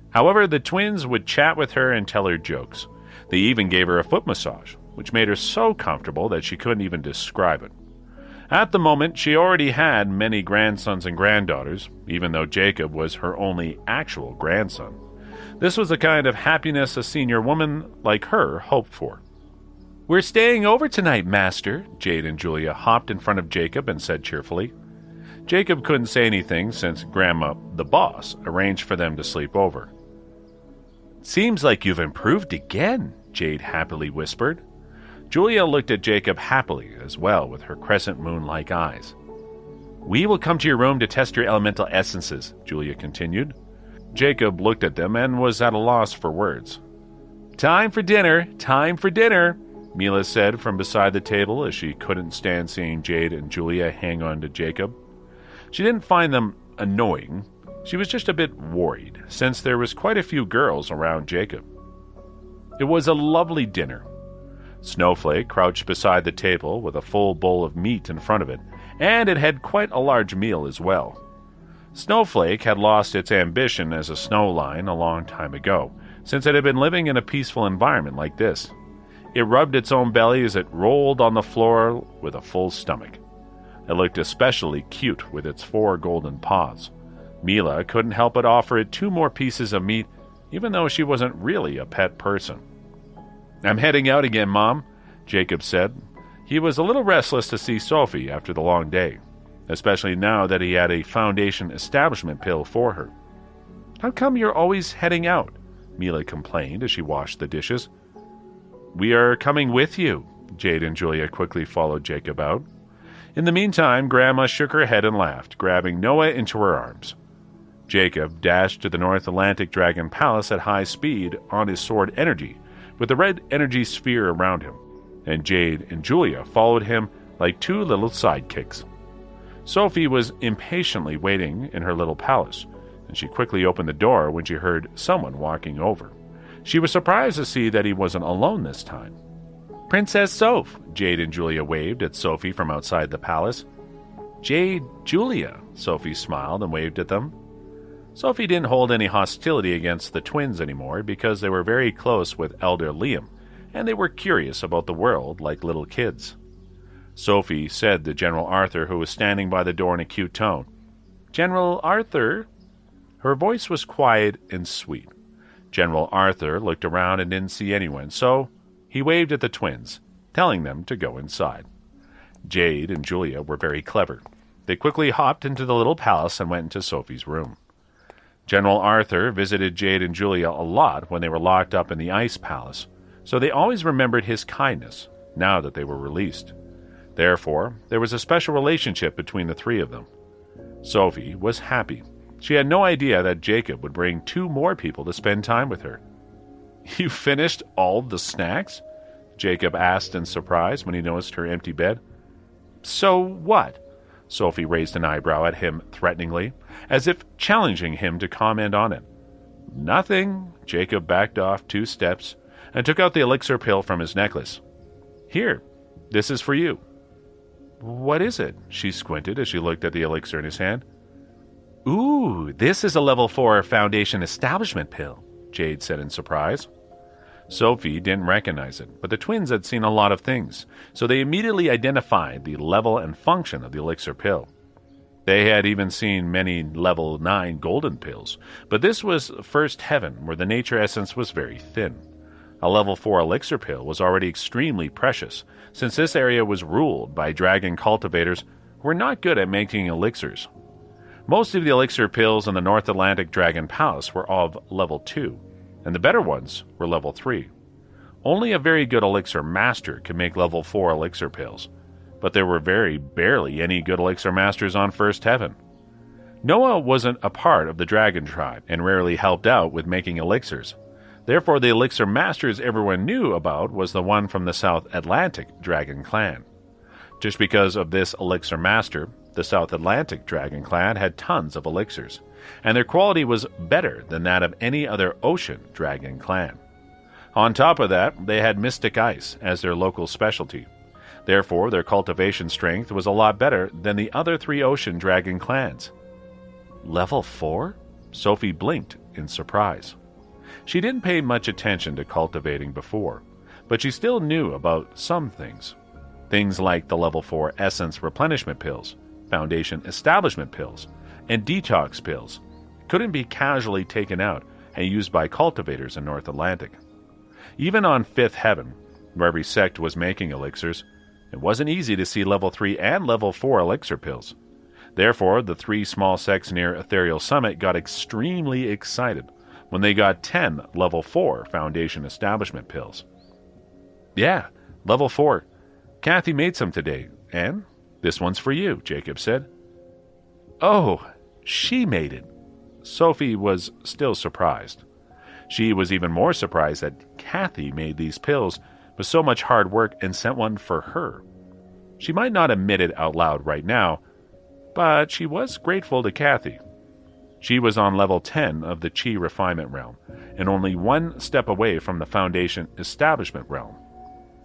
However, the twins would chat with her and tell her jokes. They even gave her a foot massage, which made her so comfortable that she couldn't even describe it. At the moment, she already had many grandsons and granddaughters, even though Jacob was her only actual grandson. This was the kind of happiness a senior woman like her hoped for. "We're staying over tonight, Master," Jade and Julia hopped in front of Jacob and said cheerfully. Jacob couldn't say anything since Grandma, the boss, arranged for them to sleep over. "Seems like you've improved again," Jade happily whispered. Julia looked at Jacob happily as well with her crescent moon-like eyes. "We will come to your room to test your elemental essences," Julia continued. Jacob looked at them and was at a loss for words. Time for dinner, Mila said from beside the table as she couldn't stand seeing Jade and Julia hang on to Jacob. She didn't find them annoying. She was just a bit worried, since there was quite a few girls around Jacob. It was a lovely dinner. Snowflake crouched beside the table with a full bowl of meat in front of it, and it had quite a large meal as well. Snowflake had lost its ambition as a snow lion a long time ago, since it had been living in a peaceful environment like this. It rubbed its own belly as it rolled on the floor with a full stomach. It looked especially cute with its 4 golden paws. Mila couldn't help but offer it 2 more pieces of meat, even though she wasn't really a pet person. "I'm heading out again, Mom," Jacob said. He was a little restless to see Sophie after the long day, especially now that he had a Foundation establishment pill for her. "How come you're always heading out?" Mila complained as she washed the dishes. "We are coming with you." Jade and Julia quickly followed Jacob out. In the meantime, Grandma shook her head and laughed, grabbing Noah into her arms. Jacob dashed to the North Atlantic Dragon Palace at high speed on his sword energy, with the red energy sphere around him, and Jade and Julia followed him like two little sidekicks. Sophie was impatiently waiting in her little palace, and she quickly opened the door when she heard someone walking over. She was surprised to see that he wasn't alone this time. "Princess Soph," Jade and Julia waved at Sophie from outside the palace. "Jade, Julia," Sophie smiled and waved at them. Sophie didn't hold any hostility against the twins anymore because they were very close with Elder Liam, and they were curious about the world like little kids. Sophie said to General Arthur, who was standing by the door in a cute tone, "General Arthur?" Her voice was quiet and sweet. General Arthur looked around and didn't see anyone, so he waved at the twins, telling them to go inside. Jade and Julia were very clever. They quickly hopped into the little palace and went into Sophie's room. General Arthur visited Jade and Julia a lot when they were locked up in the Ice Palace, so they always remembered his kindness now that they were released. Therefore, there was a special relationship between the three of them. Sophie was happy. She had no idea that Jacob would bring 2 more people to spend time with her. "You finished all the snacks?" Jacob asked in surprise when he noticed her empty bed. "So what?" Sophie raised an eyebrow at him threateningly, as if challenging him to comment on it. "Nothing." Jacob backed off 2 steps and took out the elixir pill from his necklace. "Here, this is for you." "What is it?" She squinted as she looked at the elixir in his hand. "Ooh, this is a level 4 Foundation establishment pill," Jade said in surprise. Sophie didn't recognize it, but the twins had seen a lot of things, so they immediately identified the level and function of the elixir pill. They had even seen many level 9 golden pills, but this was first heaven where the nature essence was very thin. A level 4 elixir pill was already extremely precious, since this area was ruled by dragon cultivators who were not good at making elixirs. Most of the elixir pills in the North Atlantic Dragon Palace were of level 2, and the better ones were level 3. Only a very good elixir master could make level 4 elixir pills, but there were very barely any good elixir masters on First Heaven. Noah wasn't a part of the dragon tribe and rarely helped out with making elixirs. Therefore, the elixir masters everyone knew about was the one from the South Atlantic Dragon Clan. Just because of this elixir master, the South Atlantic Dragon Clan had tons of elixirs, and their quality was better than that of any other ocean dragon clan. On top of that, they had mystic ice as their local specialty. Therefore, their cultivation strength was a lot better than the other 3 ocean dragon clans. Level 4? Sophie blinked in surprise. She didn't pay much attention to cultivating before, but she still knew about some things. Things like the level 4 essence replenishment pills, foundation establishment pills, and detox pills couldn't be casually taken out and used by cultivators in North Atlantic. Even on 5th Heaven, where every sect was making elixirs, it wasn't easy to see level 3 and level 4 elixir pills. Therefore, the 3 small sects near Ethereal Summit got extremely excited when they got 10 level 4 foundation establishment pills. "Yeah, level 4. Kathy made some today, and this one's for you," Jacob said. "Oh, she made it." Sophie was still surprised. She was even more surprised that Kathy made these pills with so much hard work and sent one for her. She might not admit it out loud right now, but she was grateful to Kathy. She was on level 10 of the Chi refinement realm, and only 1 step away from the Foundation establishment realm.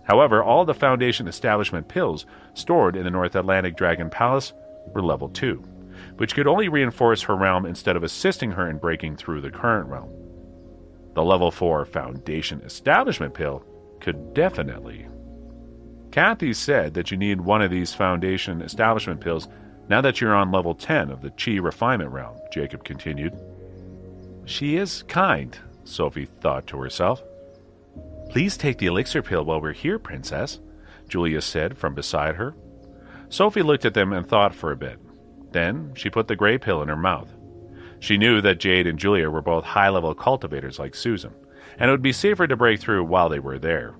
However, all the Foundation establishment pills stored in the North Atlantic Dragon Palace were level 2, which could only reinforce her realm instead of assisting her in breaking through the current realm. The level 4 Foundation establishment pill could definitely. Kathy said that you need one of these Foundation establishment pills now that you're on level 10 of the Chi refinement realm, Jacob continued. She is kind, Sophie thought to herself. Please take the elixir pill while we're here, Princess. Julia said from beside her. Sophie looked at them and thought for a bit. Then she put the gray pill in her mouth. She knew that Jade and Julia were both high-level cultivators like Susan, and it would be safer to break through while they were there.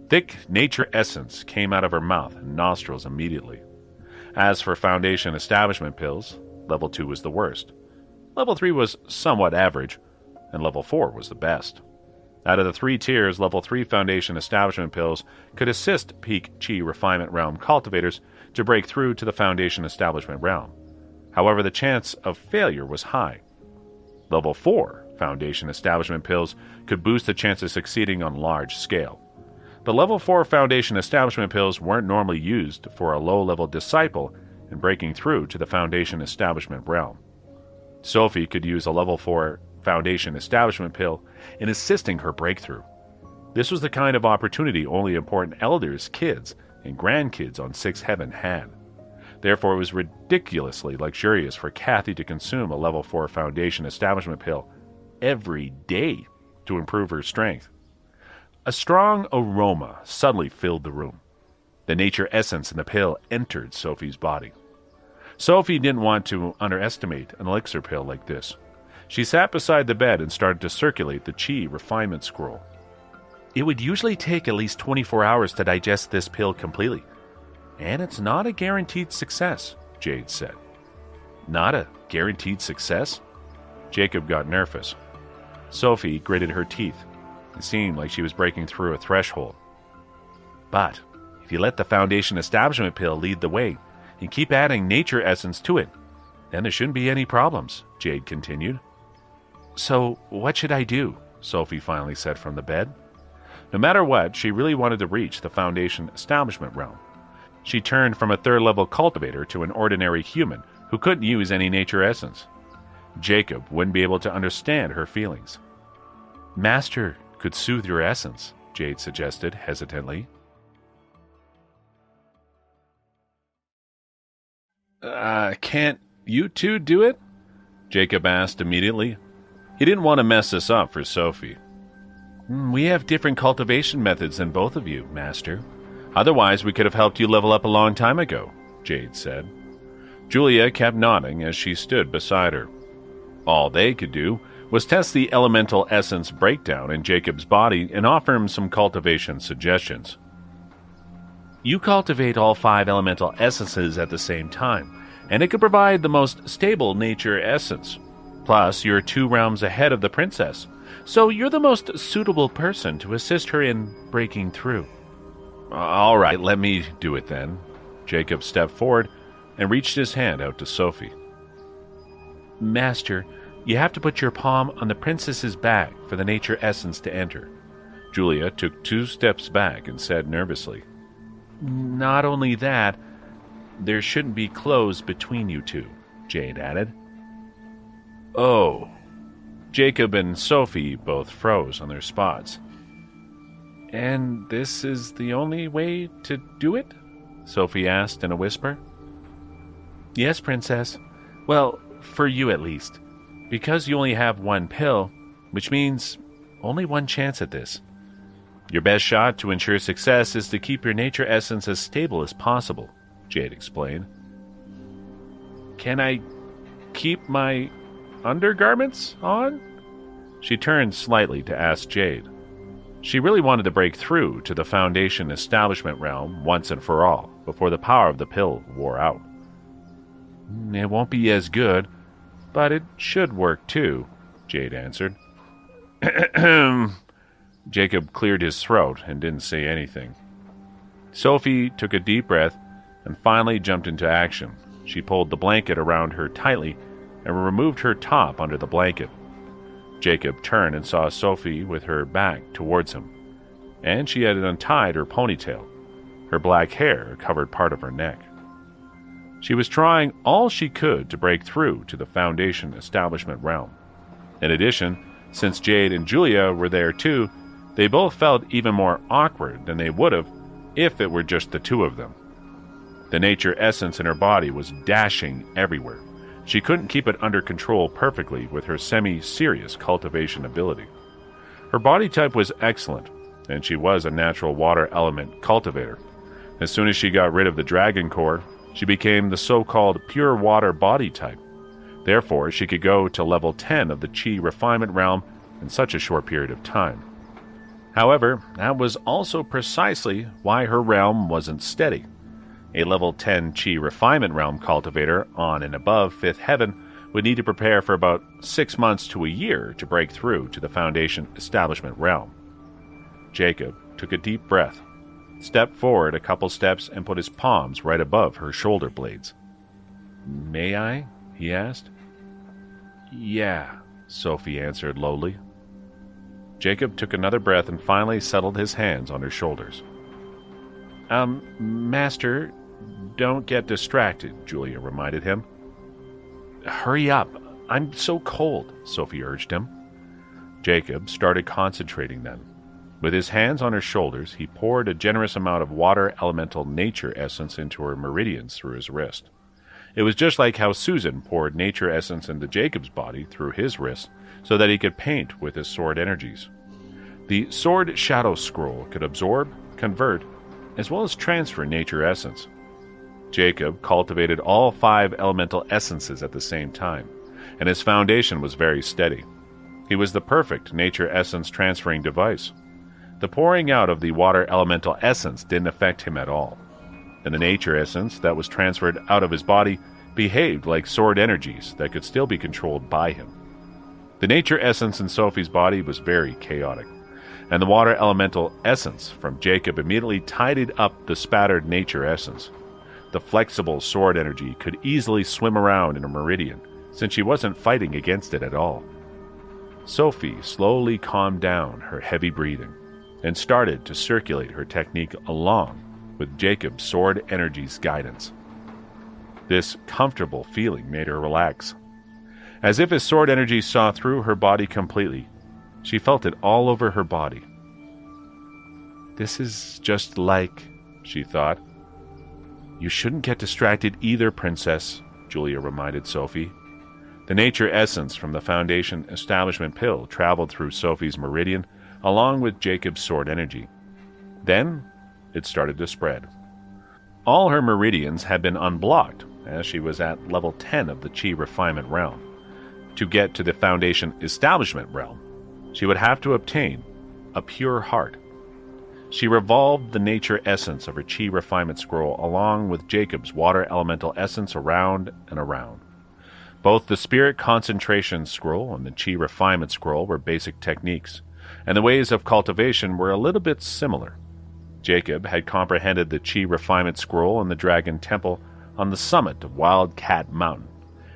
Thick nature essence came out of her mouth and nostrils immediately. As for Foundation establishment pills, level 2 was the worst. Level 3 was somewhat average, and level 4 was the best. Out of the 3 tiers, level 3 Foundation establishment pills could assist peak Chi refinement realm cultivators to break through to the Foundation establishment realm. However, the chance of failure was high. Level 4 Foundation establishment pills could boost the chance of succeeding on large scale. The level 4 Foundation establishment pills weren't normally used for a low-level disciple in breaking through to the Foundation establishment realm. Sophie could use a level 4 Foundation establishment pill in assisting her breakthrough. This was the kind of opportunity only important elders, kids, and grandkids on Sixth Heaven had. Therefore, it was ridiculously luxurious for Kathy to consume a level 4 Foundation establishment pill every day to improve her strength. A strong aroma suddenly filled the room. The nature essence in the pill entered Sophie's body. Sophie didn't want to underestimate an elixir pill like this. She sat beside the bed and started to circulate the Chi refinement scroll. It would usually take at least 24 hours to digest this pill completely. And it's not a guaranteed success, Jade said. Not a guaranteed success? Jacob got nervous. Sophie gritted her teeth. It seemed like she was breaking through a threshold. But if you let the Foundation establishment pill lead the way and keep adding nature essence to it, then there shouldn't be any problems, Jade continued. So what should I do? Sophie finally said from the bed. No matter what, she really wanted to reach the Foundation establishment realm. She turned from a third-level cultivator to an ordinary human who couldn't use any nature essence. Jacob wouldn't be able to understand her feelings. Master could soothe your essence, Jade suggested hesitantly. Can't you two do it? Jacob asked immediately. He didn't want to mess this up for Sophie. We have different cultivation methods than both of you, Master. Otherwise, we could have helped you level up a long time ago, Jade said. Julia kept nodding as she stood beside her. All they could do was test the elemental essence breakdown in Jacob's body and offer him some cultivation suggestions. You cultivate all 5 elemental essences at the same time, and it could provide the most stable nature essence. Plus, you're 2 realms ahead of the princess, so you're the most suitable person to assist her in breaking through. All right, let me do it then. Jacob stepped forward and reached his hand out to Sophie. Master, you have to put your palm on the princess's back for the nature essence to enter. Julia took 2 steps back and said nervously, Not only that, there shouldn't be clothes between you two, Jade added. Oh. Jacob and Sophie both froze on their spots. And this is the only way to do it? Sophie asked in a whisper. Yes, Princess. Well, for you at least. Because you only have 1 pill, which means only 1 chance at this. Your best shot to ensure success is to keep your nature essence as stable as possible, Jade explained. Can I keep my undergarments on? She turned slightly to ask Jade. She really wanted to break through to the Foundation establishment realm once and for all, before the power of the pill wore out. It won't be as good, but it should work too, Jade answered. Jacob cleared his throat and didn't say anything. Sophie took a deep breath and finally jumped into action. She pulled the blanket around her tightly and removed her top under the blanket. Jacob turned and saw Sophie with her back towards him, and she had untied her ponytail. Her black hair covered part of her neck. She was trying all she could to break through to the Foundation establishment realm. In addition, since Jade and Julia were there too, they both felt even more awkward than they would have if it were just the 2 of them. The nature essence in her body was dashing everywhere. She couldn't keep it under control perfectly with her semi-serious cultivation ability. Her body type was excellent, and she was a natural water element cultivator, As soon as she got rid of the dragon core, she became the so-called pure water body type. Therefore, she could go to level 10 of the Chi refinement realm in such a short period of time. However, that was also precisely why her realm wasn't steady. A level 10 Chi refinement realm cultivator on and above 5th heaven would need to prepare for about 6 months to a year to break through to the Foundation establishment realm. Jacob took a deep breath, stepped forward a couple steps, and put his palms right above her shoulder blades. "May I?" he asked. "Yeah," Sophie answered lowly. Jacob took another breath and finally settled his hands on her shoulders. Master, don't get distracted," Julia reminded him. "Hurry up. I'm so cold," Sophie urged him. Jacob started concentrating then. With his hands on her shoulders, he poured a generous amount of water elemental nature essence into her meridians through his wrist. It was just like how Susan poured nature essence into Jacob's body through his wrist so that he could paint with his sword energies. The sword shadow scroll could absorb, convert, as well as transfer nature essence. Jacob cultivated all 5 elemental essences at the same time, and his foundation was very steady. He was the perfect nature essence transferring device. The pouring out of the water elemental essence didn't affect him at all, and the nature essence that was transferred out of his body behaved like sword energies that could still be controlled by him. The nature essence in Sophie's body was very chaotic, and the water elemental essence from Jacob immediately tidied up the spattered nature essence. The flexible sword energy could easily swim around in a meridian, since she wasn't fighting against it at all. Sophie slowly calmed down her heavy breathing and started to circulate her technique along with Jacob's sword energy's guidance. This comfortable feeling made her relax. As if his sword energy saw through her body completely, she felt it all over her body. "This is just like," she thought. "You shouldn't get distracted either, Princess," Julia reminded Sophie. The nature essence from the Foundation establishment pill traveled through Sophie's meridian along with Jacob's sword energy. Then it started to spread. All her meridians had been unblocked, as she was at level 10 of the Chi refinement realm. To get to the Foundation establishment realm, she would have to obtain a pure heart. She revolved the nature essence of her Chi refinement scroll along with Jacob's water elemental essence around and around. Both the spirit concentration scroll and the Chi refinement scroll were basic techniques, and the ways of cultivation were a little bit similar. Jacob had comprehended the Chi refinement scroll in the Dragon Temple on the summit of Wildcat Mountain,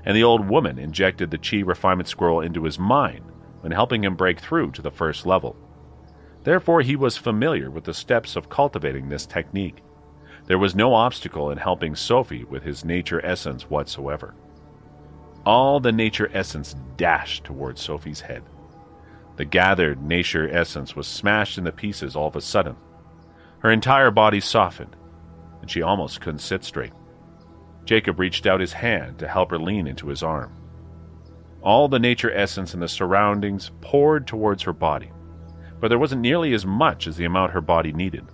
and the old woman injected the Chi refinement scroll into his mind when helping him break through to the first level. Therefore, he was familiar with the steps of cultivating this technique. There was no obstacle in helping Sophie with his nature essence whatsoever. All the nature essence dashed towards Sophie's head. The gathered nature essence was smashed into pieces all of a sudden. Her entire body softened, and she almost couldn't sit straight. Jacob reached out his hand to help her lean into his arm. All the nature essence in the surroundings poured towards her body, but there wasn't nearly as much as the amount her body needed.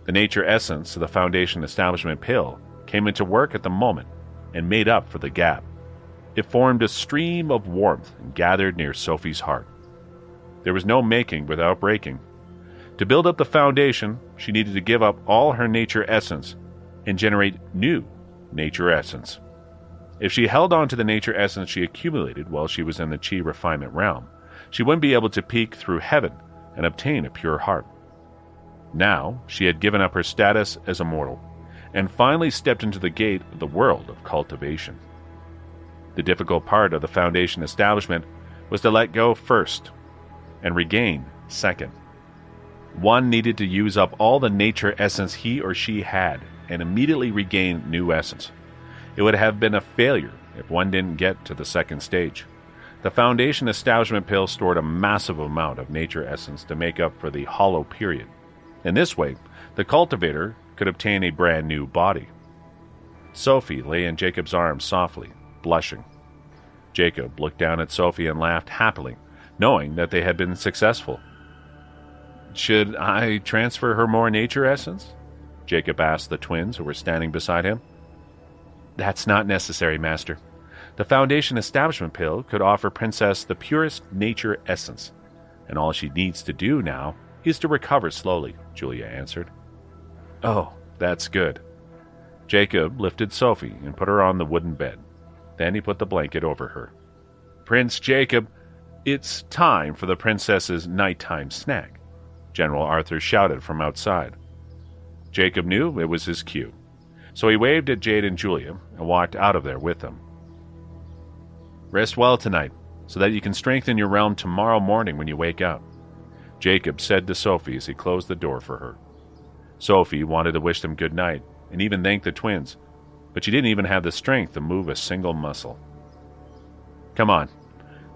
The nature essence of the Foundation establishment pill came into work at the moment and made up for the gap. It formed a stream of warmth and gathered near Sophie's heart. There was no making without breaking. To build up the foundation, she needed to give up all her nature essence and generate new nature essence. If she held on to the nature essence she accumulated while she was in the Chi refinement realm, she wouldn't be able to peek through heaven and obtain a pure heart. Now, she had given up her status as a mortal and finally stepped into the gate of the world of cultivation. The difficult part of the Foundation establishment was to let go first and regain second. One needed to use up all the nature essence he or she had and immediately regain new essence. It would have been a failure if one didn't get to the second stage. The Foundation establishment pill stored a massive amount of nature essence to make up for the hollow period. In this way, the cultivator could obtain a brand new body. Sophie lay in Jacob's arms softly, blushing. Jacob looked down at Sophie and laughed happily, knowing that they had been successful. "Should I transfer her more nature essence?" Jacob asked the twins who were standing beside him. That's not necessary, Master. The Foundation Establishment Pill could offer Princess the purest nature essence, and all she needs to do now is to recover slowly, Julia answered. Oh, that's good. Jacob lifted Sophie and put her on the wooden bed. Then he put the blanket over her. Prince Jacob, it's time for the princess's nighttime snack, General Arthur shouted from outside. Jacob knew it was his cue, so he waved at Jade and Julia and walked out of there with them. Rest well tonight, so that you can strengthen your realm tomorrow morning when you wake up, Jacob said to Sophie as he closed the door for her. Sophie wanted to wish them good night and even thank the twins, but she didn't even have the strength to move a single muscle. Come on,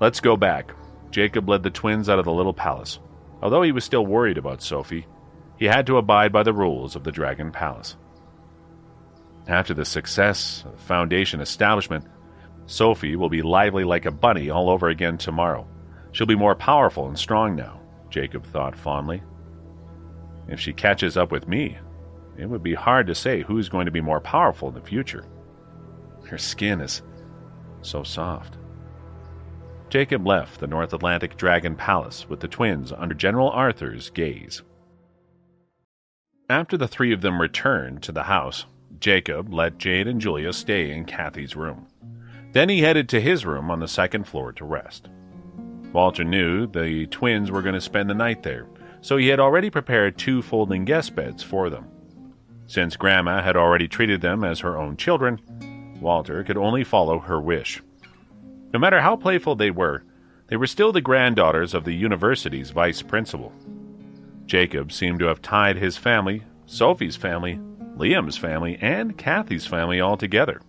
let's go back. Jacob led the twins out of the little palace. Although he was still worried about Sophie, he had to abide by the rules of the Dragon Palace. After the success of the Foundation establishment, Sophie will be lively like a bunny all over again tomorrow. She'll be more powerful and strong now, Jacob thought fondly. If she catches up with me, it would be hard to say who's going to be more powerful in the future. Her skin is so soft. Jacob left the North Atlantic Dragon Palace with the twins under General Arthur's gaze. After the three of them returned to the house, Jacob let Jade and Julia stay in Kathy's room. Then he headed to his room on the second floor to rest. Walter knew the twins were going to spend the night there, so he had already prepared 2 folding guest beds for them. Since Grandma had already treated them as her own children, Walter could only follow her wish. No matter how playful they were still the granddaughters of the university's vice principal. Jacob seemed to have tied his family, Sophie's family, Liam's family, and Kathy's family all together.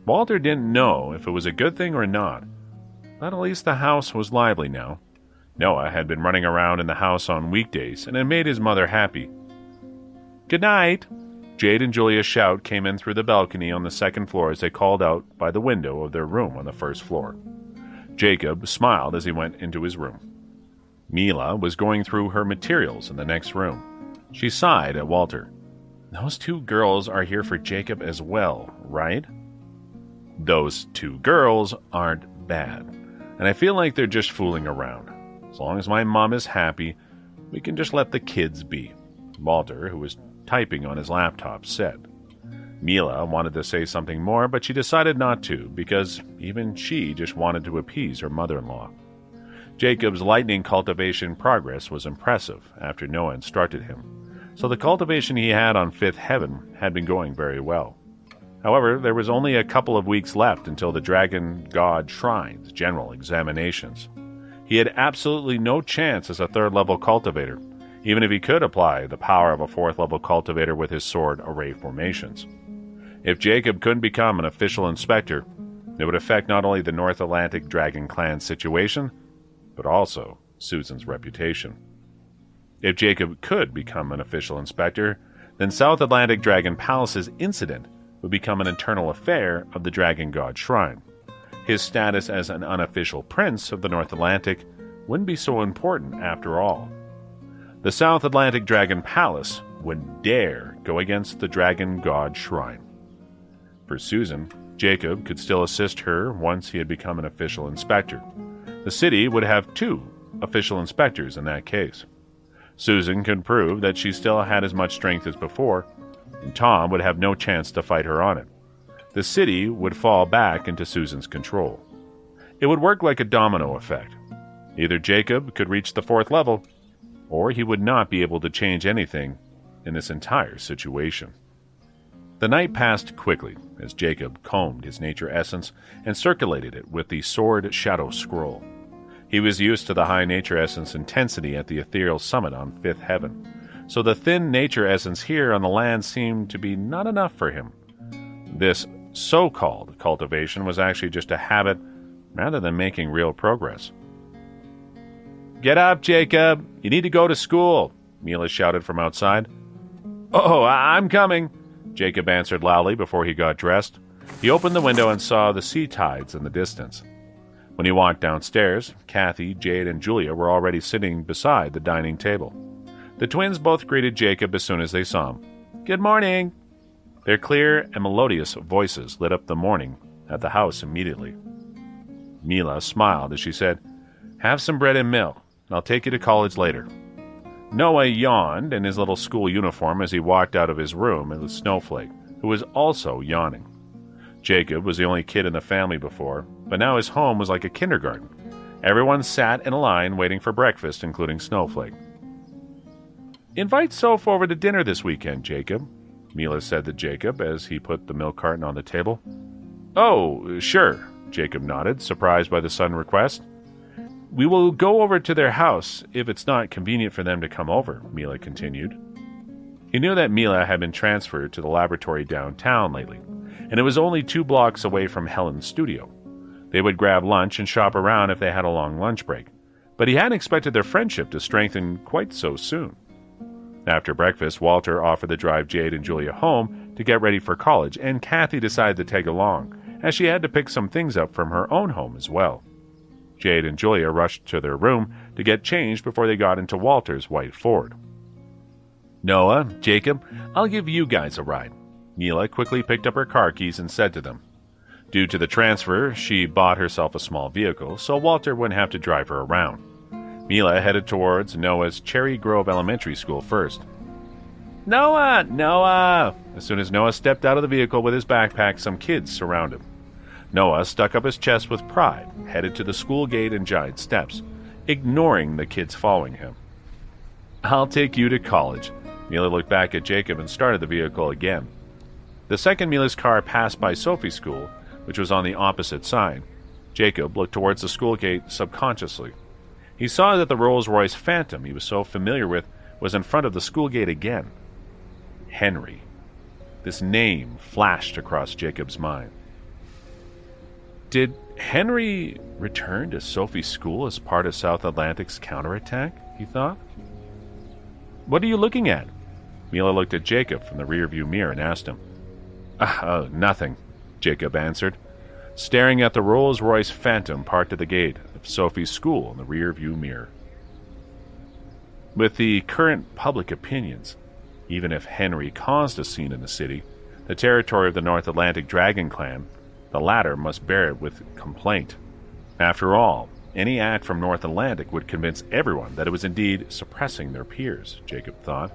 Walter didn't know if it was a good thing or not, but at least the house was lively now. Noah had been running around in the house on weekdays and had made his mother happy. Good night! Jade and Julia's shout came in through the balcony on the second floor as they called out by the window of their room on the first floor. Jacob smiled as he went into his room. Mila was going through her materials in the next room. She sighed at Walter. Those 2 girls are here for Jacob as well, right? Those 2 girls aren't bad, and I feel like they're just fooling around. As long as my mom is happy, we can just let the kids be, Walter, who was typing on his laptop, said. Mila wanted to say something more, but she decided not to, because even she just wanted to appease her mother-in-law. Jacob's lightning cultivation progress was impressive after Noah instructed him, so the cultivation he had on Fifth Heaven had been going very well. However, there was only a couple of weeks left until the Dragon God Shrine's general examinations. He had absolutely no chance as a 3rd-level cultivator, even if he could apply the power of a 4th-level cultivator with his sword array formations. If Jacob couldn't become an official inspector, it would affect not only the North Atlantic Dragon Clan situation, but also Susan's reputation. If Jacob could become an official inspector, then South Atlantic Dragon Palace's incident would become an internal affair of the Dragon God Shrine. His status as an unofficial prince of the North Atlantic wouldn't be so important after all. The South Atlantic Dragon Palace wouldn't dare go against the Dragon God Shrine. For Susan, Jacob could still assist her once he had become an official inspector. The city would have 2 official inspectors in that case. Susan could prove that she still had as much strength as before, and Tom would have no chance to fight her on it. The city would fall back into Susan's control. It would work like a domino effect. Either Jacob could reach the 4th level, or he would not be able to change anything in this entire situation. The night passed quickly as Jacob combed his nature essence and circulated it with the Sword Shadow Scroll. He was used to the high nature essence intensity at the ethereal summit on Fifth Heaven, so the thin nature essence here on the land seemed to be not enough for him. This so-called cultivation was actually just a habit rather than making real progress. Get up, Jacob! You need to go to school! Mila shouted from outside. Oh, I'm coming! Jacob answered loudly before he got dressed. He opened the window and saw the sea tides in the distance. When he walked downstairs, Kathy, Jade, and Julia were already sitting beside the dining table. The twins both greeted Jacob as soon as they saw him. Good morning. Their clear and melodious voices lit up the morning at the house immediately. Mila smiled as she said, "Have some bread and milk, and I'll take you to college later." Noah yawned in his little school uniform as he walked out of his room with Snowflake, who was also yawning. Jacob was the only kid in the family before, but now his home was like a kindergarten. Everyone sat in a line waiting for breakfast, including Snowflake. "Invite Soph over to dinner this weekend, Jacob," Mila said to Jacob as he put the milk carton on the table. "Oh, sure," Jacob nodded, surprised by the sudden request. "We will go over to their house if it's not convenient for them to come over," Mila continued. He knew that Mila had been transferred to the laboratory downtown lately, and it was only 2 blocks away from Helen's studio. They would grab lunch and shop around if they had a long lunch break, but he hadn't expected their friendship to strengthen quite so soon. After breakfast, Walter offered to drive Jade and Julia home to get ready for college, and Kathy decided to tag along, as she had to pick some things up from her own home as well. Jade and Julia rushed to their room to get changed before they got into Walter's white Ford. "Noah, Jacob, I'll give you guys a ride." Mila quickly picked up her car keys and said to them. Due to the transfer, she bought herself a small vehicle, so Walter wouldn't have to drive her around. Mila headed towards Noah's Cherry Grove Elementary School first. "Noah! Noah!" As soon as Noah stepped out of the vehicle with his backpack, some kids surrounded him. Noah stuck up his chest with pride, headed to the school gate and giant steps, ignoring the kids following him. "I'll take you to college." Mila looked back at Jacob and started the vehicle again. The second Mila's car passed by Sophie's school, which was on the opposite side. Jacob looked towards the school gate subconsciously. He saw that the Rolls-Royce Phantom he was so familiar with was in front of the school gate again. Henry. This name flashed across Jacob's mind. Did Henry return to Sophie's school as part of South Atlantic's counterattack? He thought. "What are you looking at?" Mila looked at Jacob from the rearview mirror and asked him. Nothing," Jacob answered, staring at the Rolls-Royce Phantom parked at the gate of Sophie's school in the rearview mirror. With the current public opinions, even if Henry caused a scene in the city, the territory of the North Atlantic Dragon Clan, the latter must bear it with complaint. After all, any act from North Atlantic would convince everyone that it was indeed suppressing their peers, Jacob thought.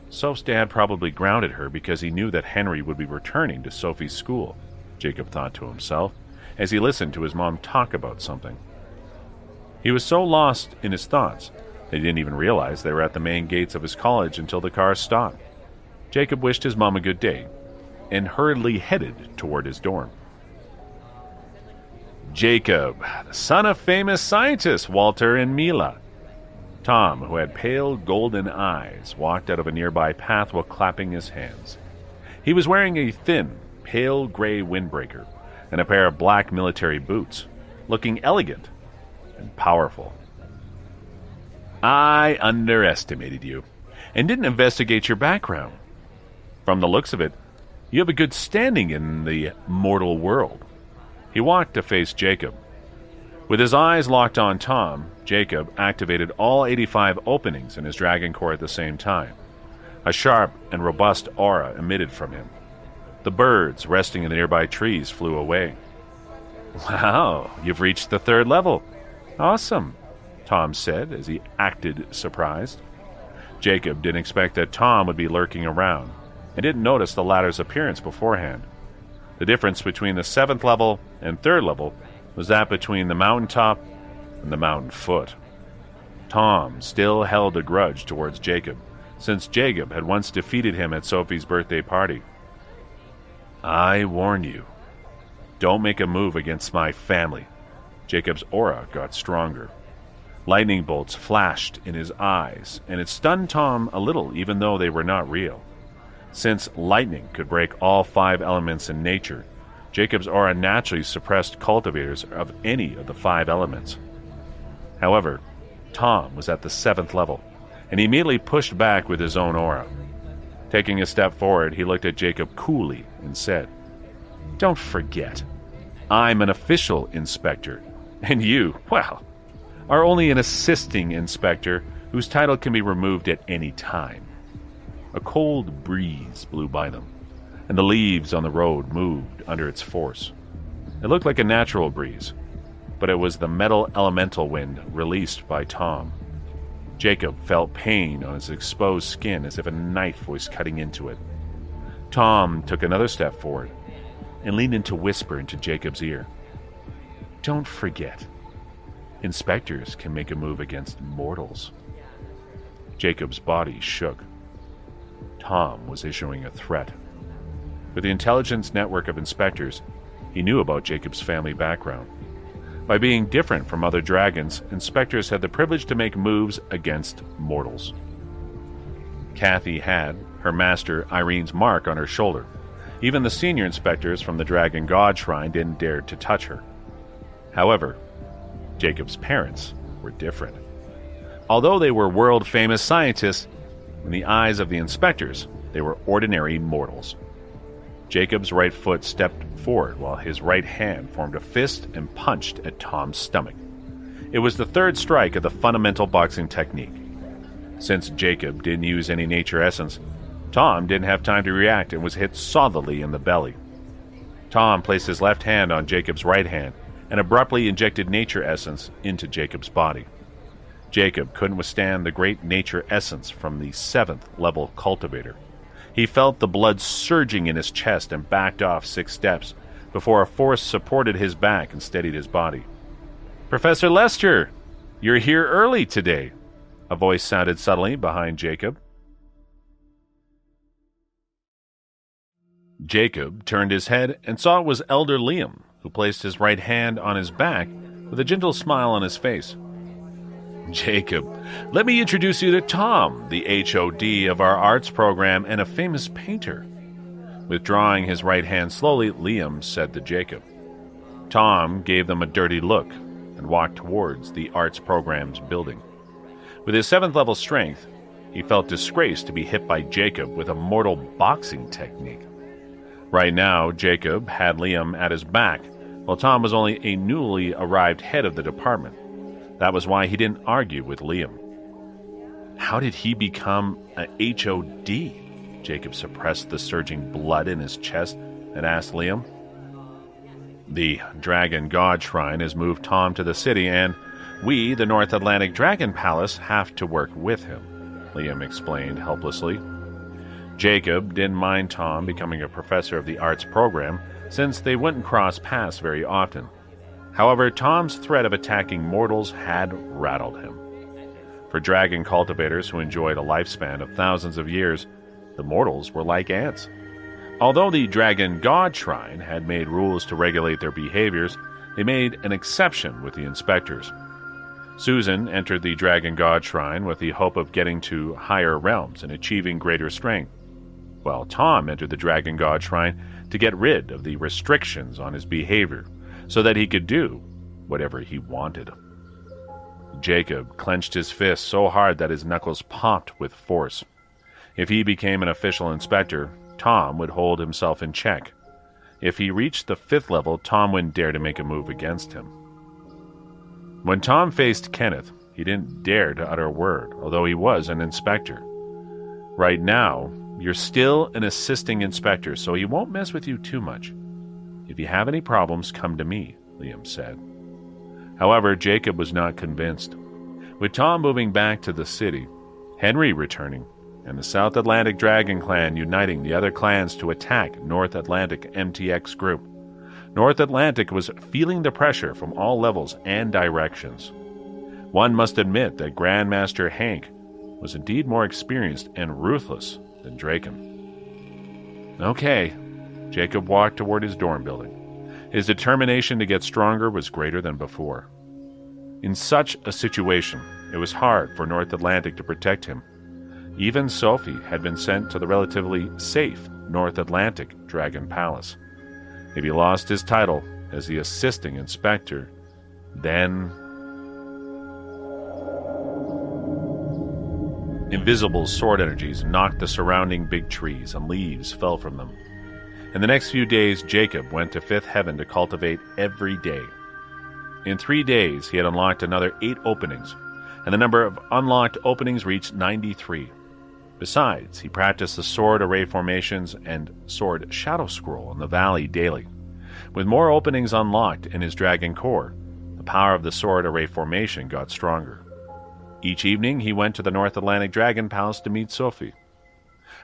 Soph's dad probably grounded her because he knew that Henry would be returning to Sophie's school, Jacob thought to himself, as he listened to his mom talk about something. He was so lost in his thoughts that he didn't even realize they were at the main gates of his college until the car stopped. Jacob wished his mom a good day and hurriedly headed toward his dorm. Jacob, the son of famous scientists Walter and Mila. Tom, who had pale golden eyes, walked out of a nearby path while clapping his hands. He was wearing a thin, pale gray windbreaker and a pair of black military boots, looking elegant and powerful. I underestimated you and didn't investigate your background. From the looks of it, you have a good standing in the mortal world. He walked to face Jacob. With his eyes locked on Tom, Jacob activated all 85 openings in his dragon core at the same time. A sharp and robust aura emitted from him. The birds resting in the nearby trees flew away. Wow, you've reached the 3rd level. Awesome, Tom said as he acted surprised. Jacob didn't expect that Tom would be lurking around and didn't notice the latter's appearance beforehand. The difference between the 7th level and 3rd level was that between the mountaintop and the mountain foot. Tom still held a grudge towards Jacob, since Jacob had once defeated him at Sophie's birthday party. I warn you, don't make a move against my family. Jacob's aura got stronger. Lightning bolts flashed in his eyes, and it stunned Tom a little, even though they were not real. Since lightning could break all 5 elements in nature, Jacob's aura naturally suppressed cultivators of any of the 5 elements. However, Tom was at the 7th level, and he immediately pushed back with his own aura. Taking a step forward, he looked at Jacob coolly and said, Don't forget, I'm an official inspector, and you, well, are only an assisting inspector whose title can be removed at any time. A cold breeze blew by them, and the leaves on the road moved under its force. It looked like a natural breeze, but it was the metal elemental wind released by Tom. Jacob felt pain on his exposed skin as if a knife was cutting into it. Tom took another step forward and leaned in to whisper into Jacob's ear. "Don't forget, inspectors can make a move against mortals." Jacob's body shook. Tom was issuing a threat. With the intelligence network of inspectors, he knew about Jacob's family background. By being different from other dragons, inspectors had the privilege to make moves against mortals. Kathy had her master Irene's mark on her shoulder. Even the senior inspectors from the Dragon God Shrine didn't dare to touch her. However, Jacob's parents were different. Although they were world-famous scientists, in the eyes of the inspectors, they were ordinary mortals. Jacob's right foot stepped forward while his right hand formed a fist and punched at Tom's stomach. It was the third strike of the fundamental boxing technique. Since Jacob didn't use any nature essence, Tom didn't have time to react and was hit solidly in the belly. Tom placed his left hand on Jacob's right hand and abruptly injected nature essence into Jacob's body. Jacob couldn't withstand the great nature essence from the 7th level cultivator. He felt the blood surging in his chest and backed off 6 steps before a force supported his back and steadied his body. "Professor Lester, you're here early today," a voice sounded suddenly behind Jacob. Jacob turned his head and saw it was Elder Liam, who placed his right hand on his back with a gentle smile on his face. "Jacob, let me introduce you to Tom, the HOD of our arts program and a famous painter." Withdrawing his right hand slowly, Liam said to Jacob. Tom gave them a dirty look and walked towards the arts program's building. With his 7th level strength, he felt disgraced to be hit by Jacob with a mortal boxing technique. Right now, Jacob had Liam at his back, while Tom was only a newly arrived head of the department. That was why he didn't argue with Liam. How did he become a HOD? Jacob suppressed the surging blood in his chest and asked Liam. "The Dragon God Shrine has moved Tom to the city, and we, the North Atlantic Dragon Palace, have to work with him," Liam explained helplessly. Jacob didn't mind Tom becoming a professor of the arts program, since they wouldn't cross paths very often. However, Tom's threat of attacking mortals had rattled him. For dragon cultivators who enjoyed a lifespan of thousands of years, the mortals were like ants. Although the Dragon God Shrine had made rules to regulate their behaviors, they made an exception with the inspectors. Susan entered the Dragon God Shrine with the hope of getting to higher realms and achieving greater strength, while Tom entered the Dragon God Shrine to get rid of the restrictions on his behavior, so that he could do whatever he wanted. Jacob clenched his fist so hard that his knuckles popped with force. If he became an official inspector, Tom would hold himself in check. If he reached the 5th level, Tom wouldn't dare to make a move against him. When Tom faced Kenneth, he didn't dare to utter a word, although he was an inspector. "Right now, you're still an assisting inspector, so he won't mess with you too much. If you have any problems, come to me," Liam said. However, Jacob was not convinced. With Tom moving back to the city, Henry returning, and the South Atlantic Dragon Clan uniting the other clans to attack North Atlantic MTX Group, North Atlantic was feeling the pressure from all levels and directions. One must admit that Grandmaster Hank was indeed more experienced and ruthless than Draken. "Okay." Jacob walked toward his dorm building. His determination to get stronger was greater than before. In such a situation, it was hard for North Atlantic to protect him. Even Sophie had been sent to the relatively safe North Atlantic Dragon Palace. If he lost his title as the assisting inspector, then... Invisible sword energies knocked the surrounding big trees, and leaves fell from them. In the next few days, Jacob went to 5th Heaven to cultivate every day. In 3 days, he had unlocked another 8 openings, and the number of unlocked openings reached 93. Besides, he practiced the sword array formations and sword shadow scroll in the valley daily. With more openings unlocked in his dragon core, the power of the sword array formation got stronger. Each evening, he went to the North Atlantic Dragon Palace to meet Sophie.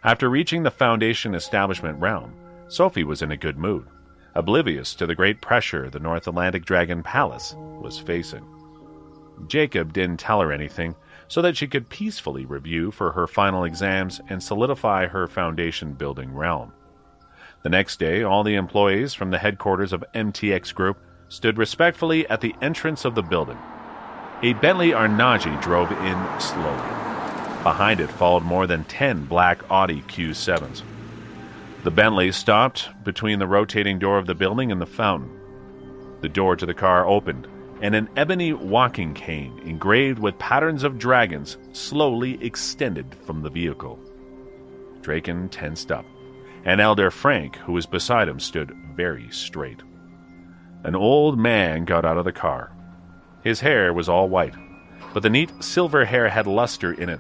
After reaching the Foundation Establishment realm, Sophie was in a good mood, oblivious to the great pressure the North Atlantic Dragon Palace was facing. Jacob didn't tell her anything so that she could peacefully review for her final exams and solidify her foundation-building realm. The next day, all the employees from the headquarters of MTX Group stood respectfully at the entrance of the building. A Bentley Arnagi drove in slowly. Behind it followed more than 10 black Audi Q7s. The Bentley stopped between the rotating door of the building and the fountain. The door to the car opened, and an ebony walking cane engraved with patterns of dragons slowly extended from the vehicle. Draken tensed up, and Elder Frank, who was beside him, stood very straight. An old man got out of the car. His hair was all white, but the neat silver hair had luster in it.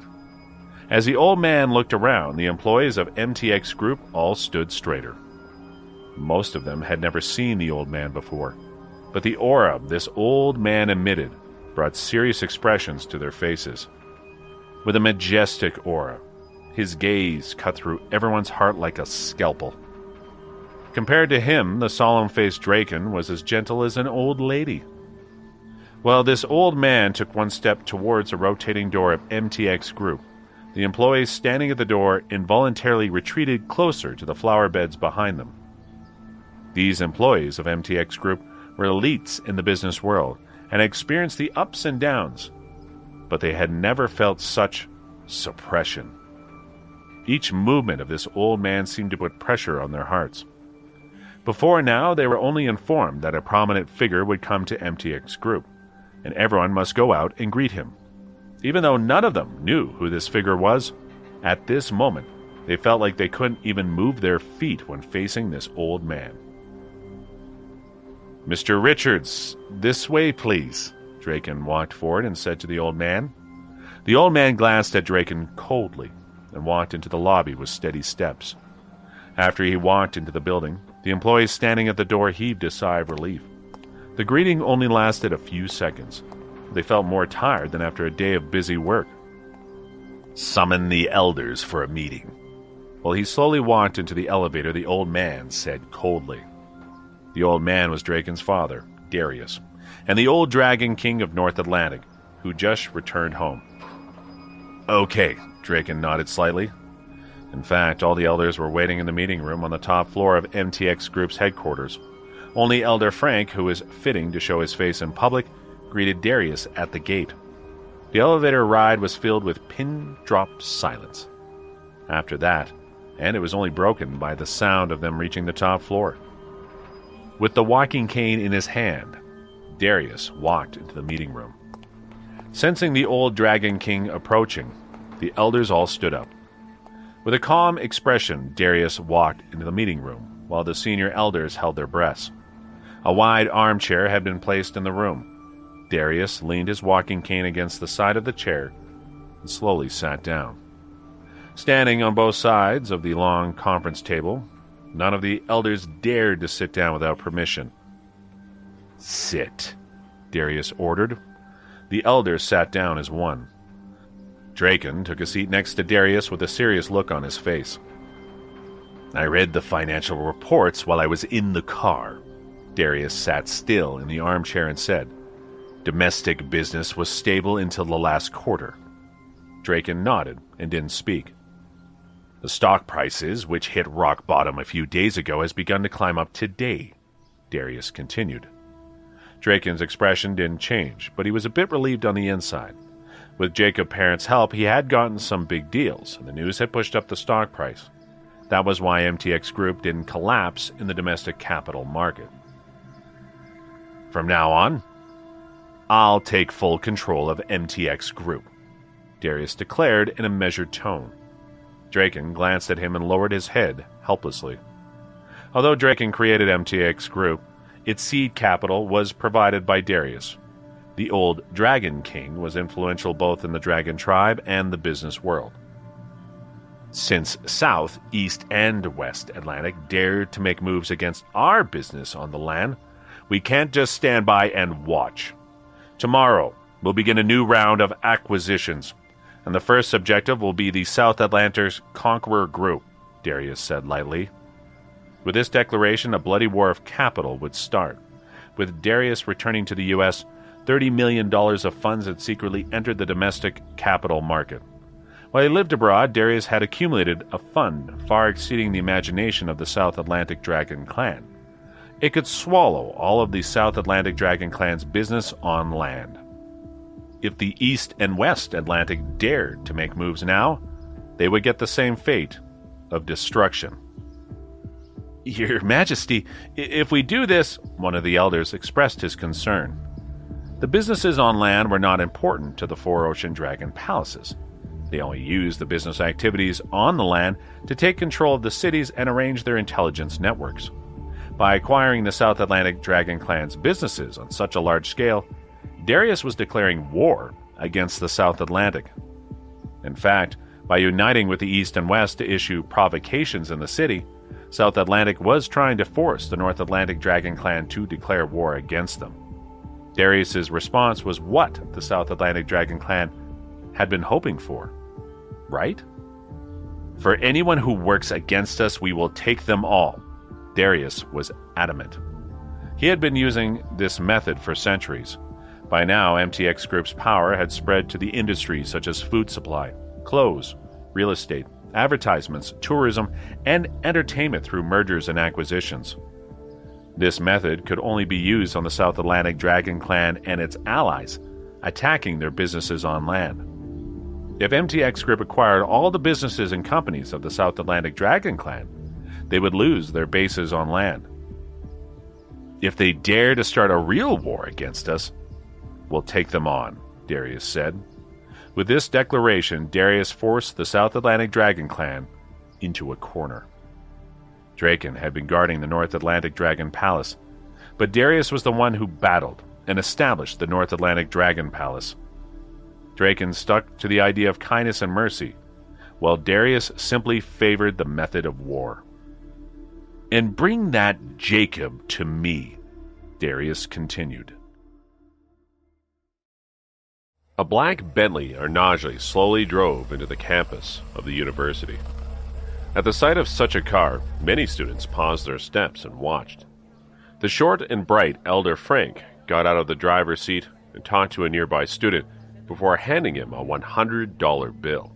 As the old man looked around, the employees of MTX Group all stood straighter. Most of them had never seen the old man before, but the aura this old man emitted brought serious expressions to their faces. With a majestic aura, his gaze cut through everyone's heart like a scalpel. Compared to him, the solemn-faced Draken was as gentle as an old lady. While this old man took one step towards a rotating door of MTX Group, the employees standing at the door involuntarily retreated closer to the flower beds behind them. These employees of MTX Group were elites in the business world and experienced the ups and downs, but they had never felt such suppression. Each movement of this old man seemed to put pressure on their hearts. Before now, they were only informed that a prominent figure would come to MTX Group, and everyone must go out and greet him. Even though none of them knew who this figure was, at this moment, they felt like they couldn't even move their feet when facing this old man. "Mr. Richards, this way, please." Draken walked forward and said to the old man. The old man glanced at Draken coldly and walked into the lobby with steady steps. After he walked into the building, the employees standing at the door heaved a sigh of relief. The greeting only lasted a few seconds. They felt more tired than after a day of busy work. "Summon the elders for a meeting." While he slowly walked into the elevator, the old man said coldly. The old man was Draken's father, Darius, and the old Dragon King of North Atlantic, who just returned home. "Okay," Draken nodded slightly. In fact, all the elders were waiting in the meeting room on the top floor of MTX Group's headquarters. Only Elder Frank, who was fitting to show his face in public, greeted Darius at the gate. The elevator ride was filled with pin-drop silence. After that, and it was only broken by the sound of them reaching the top floor. With the walking cane in his hand, Darius walked into the meeting room. Sensing the old Dragon King approaching, the elders all stood up. With a calm expression, Darius walked into the meeting room, while the senior elders held their breaths. A wide armchair had been placed in the room. Darius leaned his walking cane against the side of the chair and slowly sat down. Standing on both sides of the long conference table, none of the elders dared to sit down without permission. "Sit," Darius ordered. The elders sat down as one. Draken took a seat next to Darius with a serious look on his face. "I read the financial reports while I was in the car." Darius sat still in the armchair and said, "Domestic business was stable until the last quarter." Draken nodded and didn't speak. "The stock prices, which hit rock bottom a few days ago, has begun to climb up today," Darius continued. Draken's expression didn't change, but he was a bit relieved on the inside. With Jacob Parent's help, he had gotten some big deals, and the news had pushed up the stock price. That was why MTX Group didn't collapse in the domestic capital market. "From now on, I'll take full control of MTX Group," Darius declared in a measured tone. Draken glanced at him and lowered his head helplessly. Although Draken created MTX Group, its seed capital was provided by Darius. The old Dragon King was influential both in the Dragon tribe and the business world. Since South, East, and West Atlantic dared to make moves against our business on the land, we can't just stand by and watch. Tomorrow, we'll begin a new round of acquisitions, and the first objective will be the South Atlantis Conqueror Group, Darius said lightly. With this declaration, a bloody war of capital would start. With Darius returning to the U.S., $30 million of funds had secretly entered the domestic capital market. While he lived abroad, Darius had accumulated a fund far exceeding the imagination of the South Atlantic Dragon clan. It could swallow all of the South Atlantic Dragon clan's business on land. If the East and West Atlantic dared to make moves now, they would get the same fate of destruction. "Your Majesty, if we do this," one of the elders expressed his concern. The businesses on land were not important to the Four Ocean Dragon palaces. They only used the business activities on the land to take control of the cities and arrange their intelligence networks. By acquiring the South Atlantic Dragon clan's businesses on such a large scale, Darius was declaring war against the South Atlantic. In fact, by uniting with the East and West to issue provocations in the city, South Atlantic was trying to force the North Atlantic Dragon clan to declare war against them. Darius's response was what the South Atlantic Dragon clan had been hoping for. Right? "For anyone who works against us, we will take them all," Darius was adamant. He had been using this method for centuries. By now, MTX Group's power had spread to the industries such as food supply, clothes, real estate, advertisements, tourism, and entertainment through mergers and acquisitions. This method could only be used on the South Atlantic Dragon clan and its allies, attacking their businesses on land. If MTX Group acquired all the businesses and companies of the South Atlantic Dragon clan, they would lose their bases on land. "If they dare to start a real war against us, we'll take them on," Darius said. With this declaration, Darius forced the South Atlantic Dragon clan into a corner. Draken had been guarding the North Atlantic Dragon Palace, but Darius was the one who battled and established the North Atlantic Dragon Palace. Draken stuck to the idea of kindness and mercy, while Darius simply favored the method of war. "And bring that Jacob to me," Darius continued. A black Bentley or Najee slowly drove into the campus of the university. At the sight of such a car, many students paused their steps and watched. The short and bright elder Frank got out of the driver's seat and talked to a nearby student before handing him a $100 bill.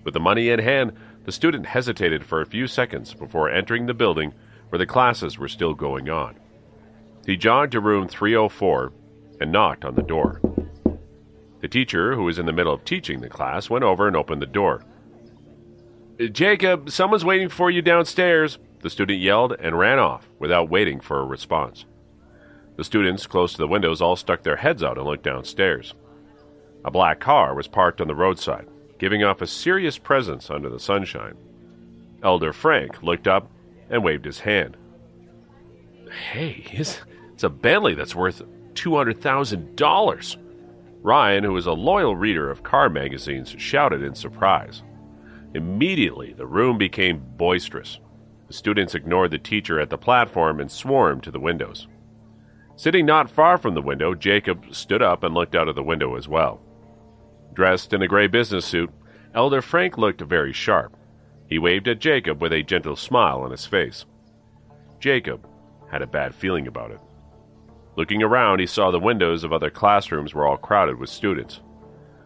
With the money in hand, the student hesitated for a few seconds before entering the building where the classes were still going on. He jogged to room 304 and knocked on the door. The teacher, who was in the middle of teaching the class, went over and opened the door. "Jacob, someone's waiting for you downstairs," the student yelled and ran off without waiting for a response. The students close to the windows all stuck their heads out and looked downstairs. A black car was parked on the roadside, giving off a serious presence under the sunshine. Elder Frank looked up and waved his hand. "Hey, it's a Bentley that's worth $200,000. Ryan, who was a loyal reader of car magazines, shouted in surprise. Immediately, the room became boisterous. The students ignored the teacher at the platform and swarmed to the windows. Sitting not far from the window, Jacob stood up and looked out of the window as well. Dressed in a gray business suit, Elder Frank looked very sharp. He waved at Jacob with a gentle smile on his face. Jacob had a bad feeling about it. Looking around, he saw the windows of other classrooms were all crowded with students.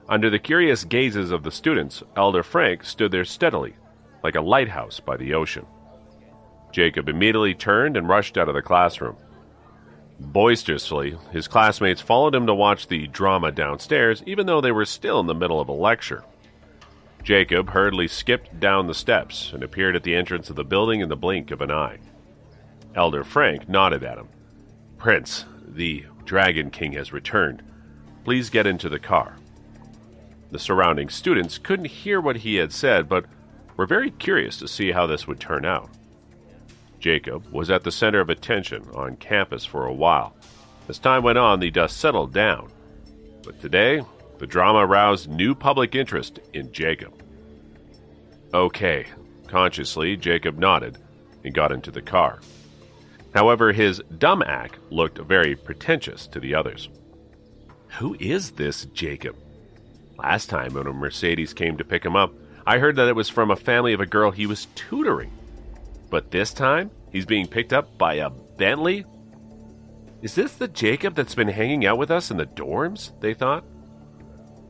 Under the curious gazes of the students, Elder Frank stood there steadily, like a lighthouse by the ocean. Jacob immediately turned and rushed out of the classroom. Boisterously, his classmates followed him to watch the drama downstairs, even though they were still in the middle of a lecture. Jacob hurriedly skipped down the steps and appeared at the entrance of the building in the blink of an eye. Elder Frank nodded at him. "Prince, the Dragon King has returned. Please get into the car." The surrounding students couldn't hear what he had said, but were very curious to see how this would turn out. Jacob was at the center of attention on campus for a while. As time went on, the dust settled down. But today, the drama aroused new public interest in Jacob. Okay. Consciously, Jacob nodded and got into the car. However, his dumb act looked very pretentious to the others. Who is this Jacob? Last time when a Mercedes came to pick him up, I heard that it was from a family of a girl he was tutoring. But this time, he's being picked up by a Bentley? Is this the Jacob that's been hanging out with us in the dorms? They thought.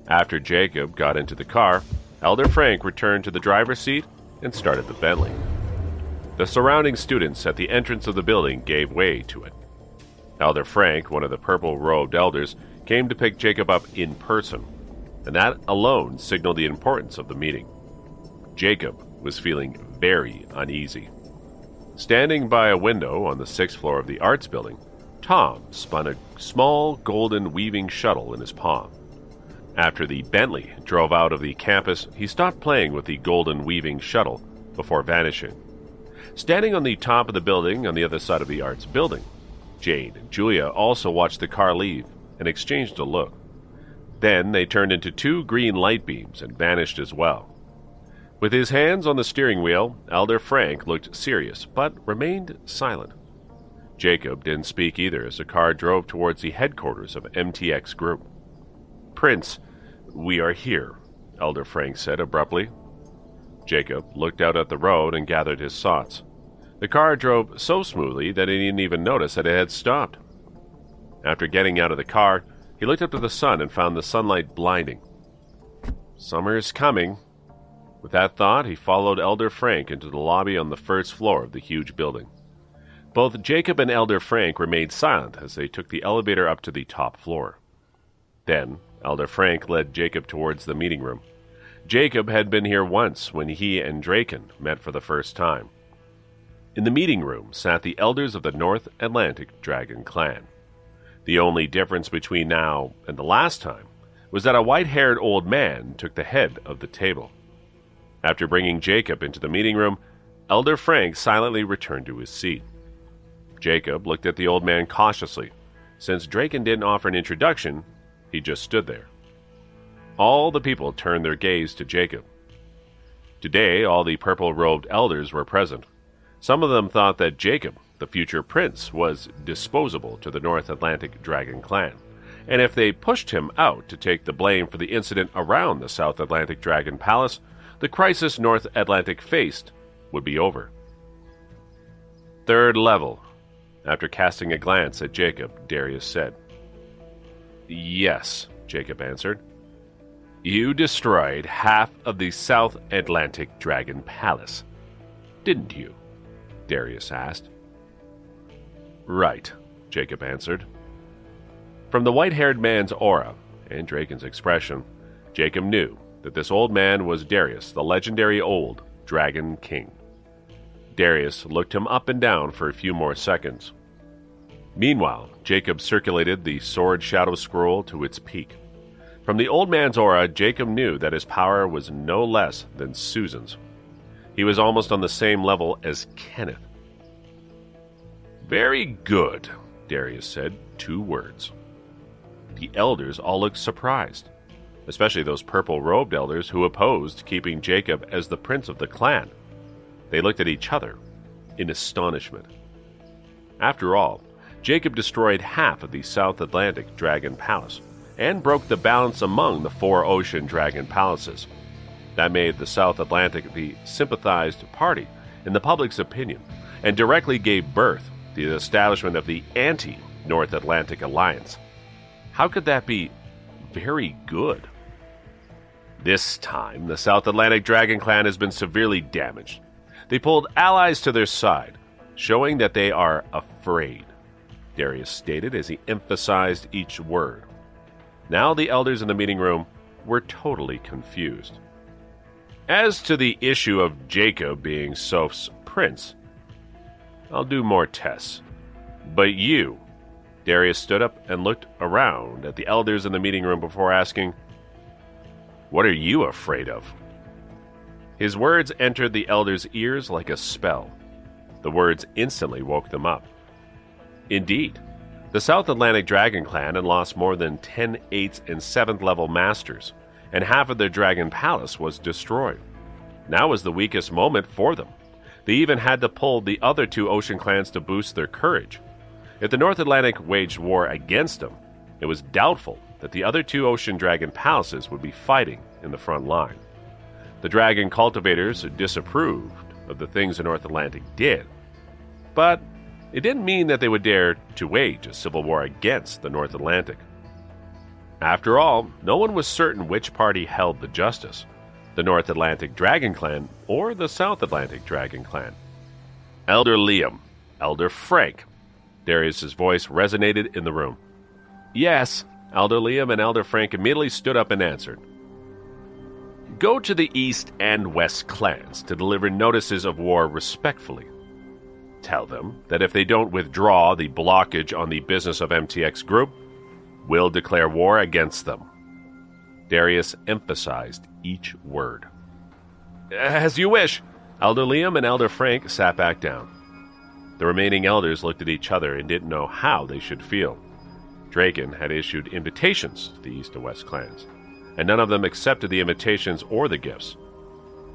After Jacob got into the car, Elder Frank returned to the driver's seat and started the Bentley. The surrounding students at the entrance of the building gave way to it. Elder Frank, one of the purple-robed elders, came to pick Jacob up in person, and that alone signaled the importance of the meeting. Jacob was feeling very uneasy. Standing by a window on the 6th floor of the arts building, Tom spun a small golden weaving shuttle in his palm. After the Bentley drove out of the campus, he stopped playing with the golden weaving shuttle before vanishing. Standing on the top of the building on the other side of the arts building, Jade and Julia also watched the car leave and exchanged a look. Then they turned into 2 green light beams and vanished as well. With his hands on the steering wheel, Elder Frank looked serious but remained silent. Jacob didn't speak either as the car drove towards the headquarters of MTX Group. Prince, we are here, Elder Frank said abruptly. Jacob looked out at the road and gathered his thoughts. The car drove so smoothly that he didn't even notice that it had stopped. After getting out of the car, he looked up to the sun and found the sunlight blinding. Summer is coming. With that thought, he followed Elder Frank into the lobby on the 1st floor of the huge building. Both Jacob and Elder Frank remained silent as they took the elevator up to the top floor. Then, Elder Frank led Jacob towards the meeting room. Jacob had been here once when he and Draken met for the first time. In the meeting room sat the elders of the North Atlantic Dragon Clan. The only difference between now and the last time was that a white-haired old man took the head of the table. After bringing Jacob into the meeting room, Elder Frank silently returned to his seat. Jacob looked at the old man cautiously. Since Draken didn't offer an introduction, he just stood there. All the people turned their gaze to Jacob. Today, all the purple-robed elders were present. Some of them thought that Jacob, the future prince, was disposable to the North Atlantic Dragon Clan, and if they pushed him out to take the blame for the incident around the South Atlantic Dragon Palace, the crisis North Atlantic faced would be over. 3rd level. After casting a glance at Jacob, Darius said. Yes, Jacob answered. You destroyed half of the South Atlantic Dragon Palace, didn't you? Darius asked. Right, Jacob answered. From the white-haired man's aura and Draken's expression, Jacob knew that this old man was Darius, the legendary old Dragon King. Darius looked him up and down for a few more seconds. Meanwhile, Jacob circulated the Sword Shadow Scroll to its peak. From the old man's aura, Jacob knew that his power was no less than Susan's. He was almost on the same level as Kenneth. Very good, Darius said, 2 words. The elders all looked surprised, especially those purple-robed elders who opposed keeping Jacob as the prince of the clan. They looked at each other in astonishment. After all, Jacob destroyed half of the South Atlantic Dragon Palace and broke the balance among the 4 ocean dragon palaces. That made the South Atlantic the sympathized party in the public's opinion and directly gave birth to the establishment of the anti-North Atlantic Alliance. How could that be very good? This time, the South Atlantic Dragon Clan has been severely damaged. They pulled allies to their side, showing that they are afraid, Darius stated as he emphasized each word. Now the elders in the meeting room were totally confused. As to the issue of Jacob being Soph's prince, I'll do more tests. But you, Darius stood up and looked around at the elders in the meeting room before asking, what are you afraid of? His words entered the elders' ears like a spell. The words instantly woke them up. Indeed, the South Atlantic Dragon Clan had lost more than 10 8th and 7th level masters, and half of their dragon palace was destroyed. Now was the weakest moment for them. They even had to pull the other two ocean clans to boost their courage. If the North Atlantic waged war against them, it was doubtful that the other two ocean dragon palaces would be fighting in the front line. The dragon cultivators disapproved of the things the North Atlantic did, but it didn't mean that they would dare to wage a civil war against the North Atlantic. After all, no one was certain which party held the justice, the North Atlantic Dragon Clan or the South Atlantic Dragon Clan. Elder Liam, Elder Frank. Darius's voice resonated in the room. Yes, Elder Liam and Elder Frank immediately stood up and answered. Go to the East and West clans to deliver notices of war respectfully. Tell them that if they don't withdraw the blockage on the business of MTX Group, we'll declare war against them. Darius emphasized each word. As you wish. Elder Liam and Elder Frank sat back down. The remaining elders looked at each other and didn't know how they should feel. Draken had issued invitations to the East and West clans, and none of them accepted the invitations or the gifts.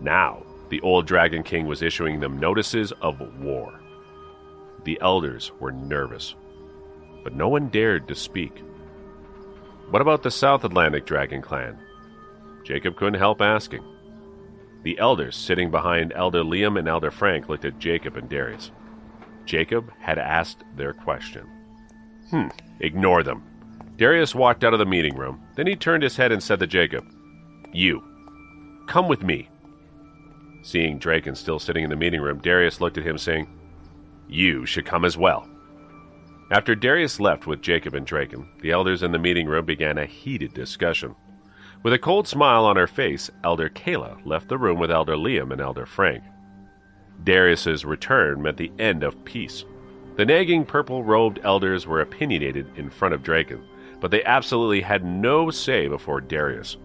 Now, the old Dragon King was issuing them notices of war. The elders were nervous, but no one dared to speak. What about the South Atlantic Dragon Clan? Jacob couldn't help asking. The elders sitting behind Elder Liam and Elder Frank looked at Jacob and Darius. Jacob had asked their question. Ignore them. Darius walked out of the meeting room. Then he turned his head and said to Jacob, You, come with me. Seeing Draken still sitting in the meeting room, Darius looked at him saying, You should come as well. After Darius left with Jacob and Draken, the elders in the meeting room began a heated discussion. With a cold smile on her face, Elder Kayla left the room with Elder Liam and Elder Frank. Darius's return meant the end of peace. The nagging purple-robed elders were opinionated in front of Draken, but they absolutely had no say before Darius.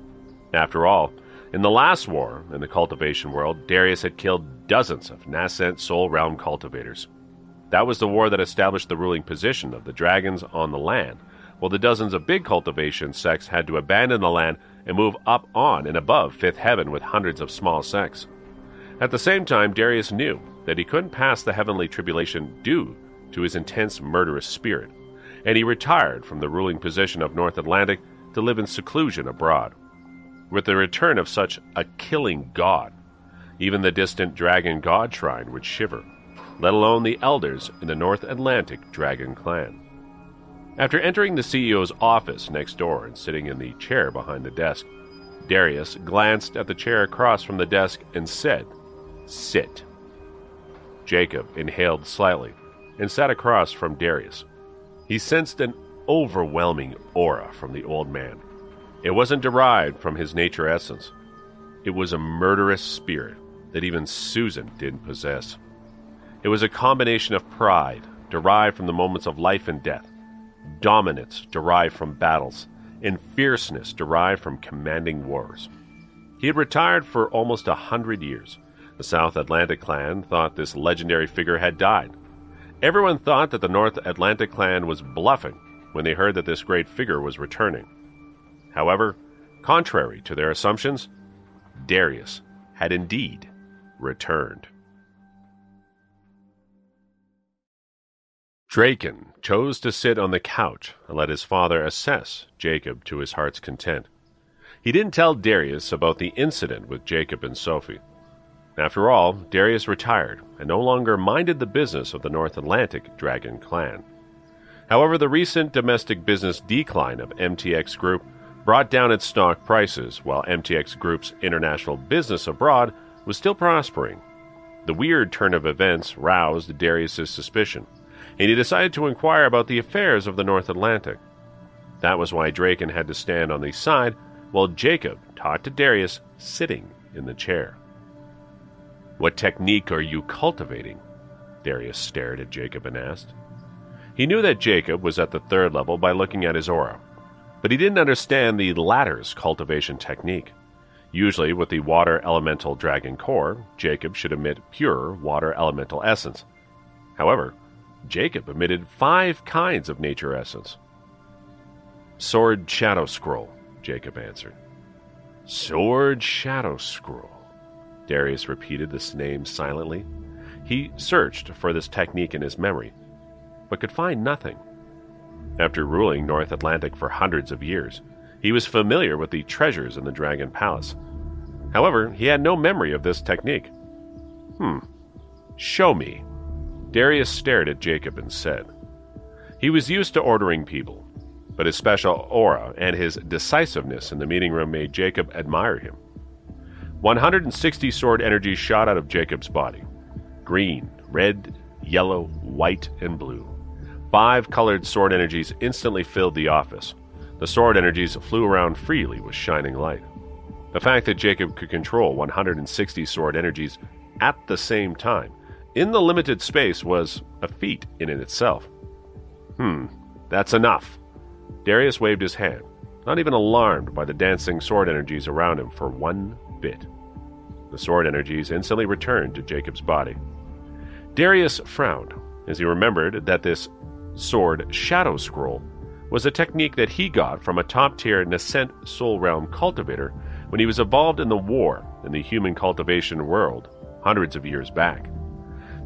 After all, in the last war in the cultivation world, Darius had killed dozens of nascent soul realm cultivators. That was the war that established the ruling position of the dragons on the land, while the dozens of big cultivation sects had to abandon the land and move up on and above fifth heaven with hundreds of small sects. At the same time, Darius knew that he couldn't pass the heavenly tribulation due to his intense murderous spirit, and he retired from the ruling position of North Atlantic to live in seclusion abroad. With the return of such a killing god, even the distant dragon god shrine would shiver, let alone the elders in the North Atlantic Dragon Clan. After entering the CEO's office next door and sitting in the chair behind the desk, Darius glanced at the chair across from the desk and said, Sit. Jacob inhaled slightly and sat across from Darius. He sensed an overwhelming aura from the old man. It wasn't derived from his nature essence. It was a murderous spirit that even Susan didn't possess. It was a combination of pride derived from the moments of life and death, dominance derived from battles, and fierceness derived from commanding wars. He had retired for almost 100 years. The South Atlantic clan thought this legendary figure had died. Everyone thought that the North Atlantic clan was bluffing when they heard that this great figure was returning. However, contrary to their assumptions, Darius had indeed returned. Draken chose to sit on the couch and let his father assess Jacob to his heart's content. He didn't tell Darius about the incident with Jacob and Sophie. After all, Darius retired and no longer minded the business of the North Atlantic Dragon Clan. However, the recent domestic business decline of MTX Group brought down its stock prices, while MTX Group's international business abroad was still prospering. The weird turn of events roused Darius's suspicion, and he decided to inquire about the affairs of the North Atlantic. That was why Draken had to stand on the side, while Jacob talked to Darius sitting in the chair. What technique are you cultivating? Darius stared at Jacob and asked. He knew that Jacob was at the third level by looking at his aura, but he didn't understand the latter's cultivation technique. Usually, with the water elemental dragon core, Jacob should emit pure water elemental essence. However, Jacob emitted 5 kinds of nature essence. Sword Shadow Scroll, Jacob answered. Sword Shadow Scroll. Darius repeated this name silently. He searched for this technique in his memory, but could find nothing. After ruling North Atlantic for hundreds of years, he was familiar with the treasures in the Dragon Palace. However, he had no memory of this technique. Show me. Darius stared at Jacob and said. He was used to ordering people, but his special aura and his decisiveness in the meeting room made Jacob admire him. 160 sword energies shot out of Jacob's body. Green, red, yellow, white, and blue. 5 colored sword energies instantly filled the office. The sword energies flew around freely with shining light. The fact that Jacob could control 160 sword energies at the same time, in the limited space, was a feat in itself. That's enough. Darius waved his hand, not even alarmed by the dancing sword energies around him for one bit. The sword energies instantly returned to Jacob's body. Darius frowned as he remembered that this sword shadow scroll was a technique that he got from a top-tier Nascent Soul Realm cultivator when he was involved in the war in the human cultivation world hundreds of years back.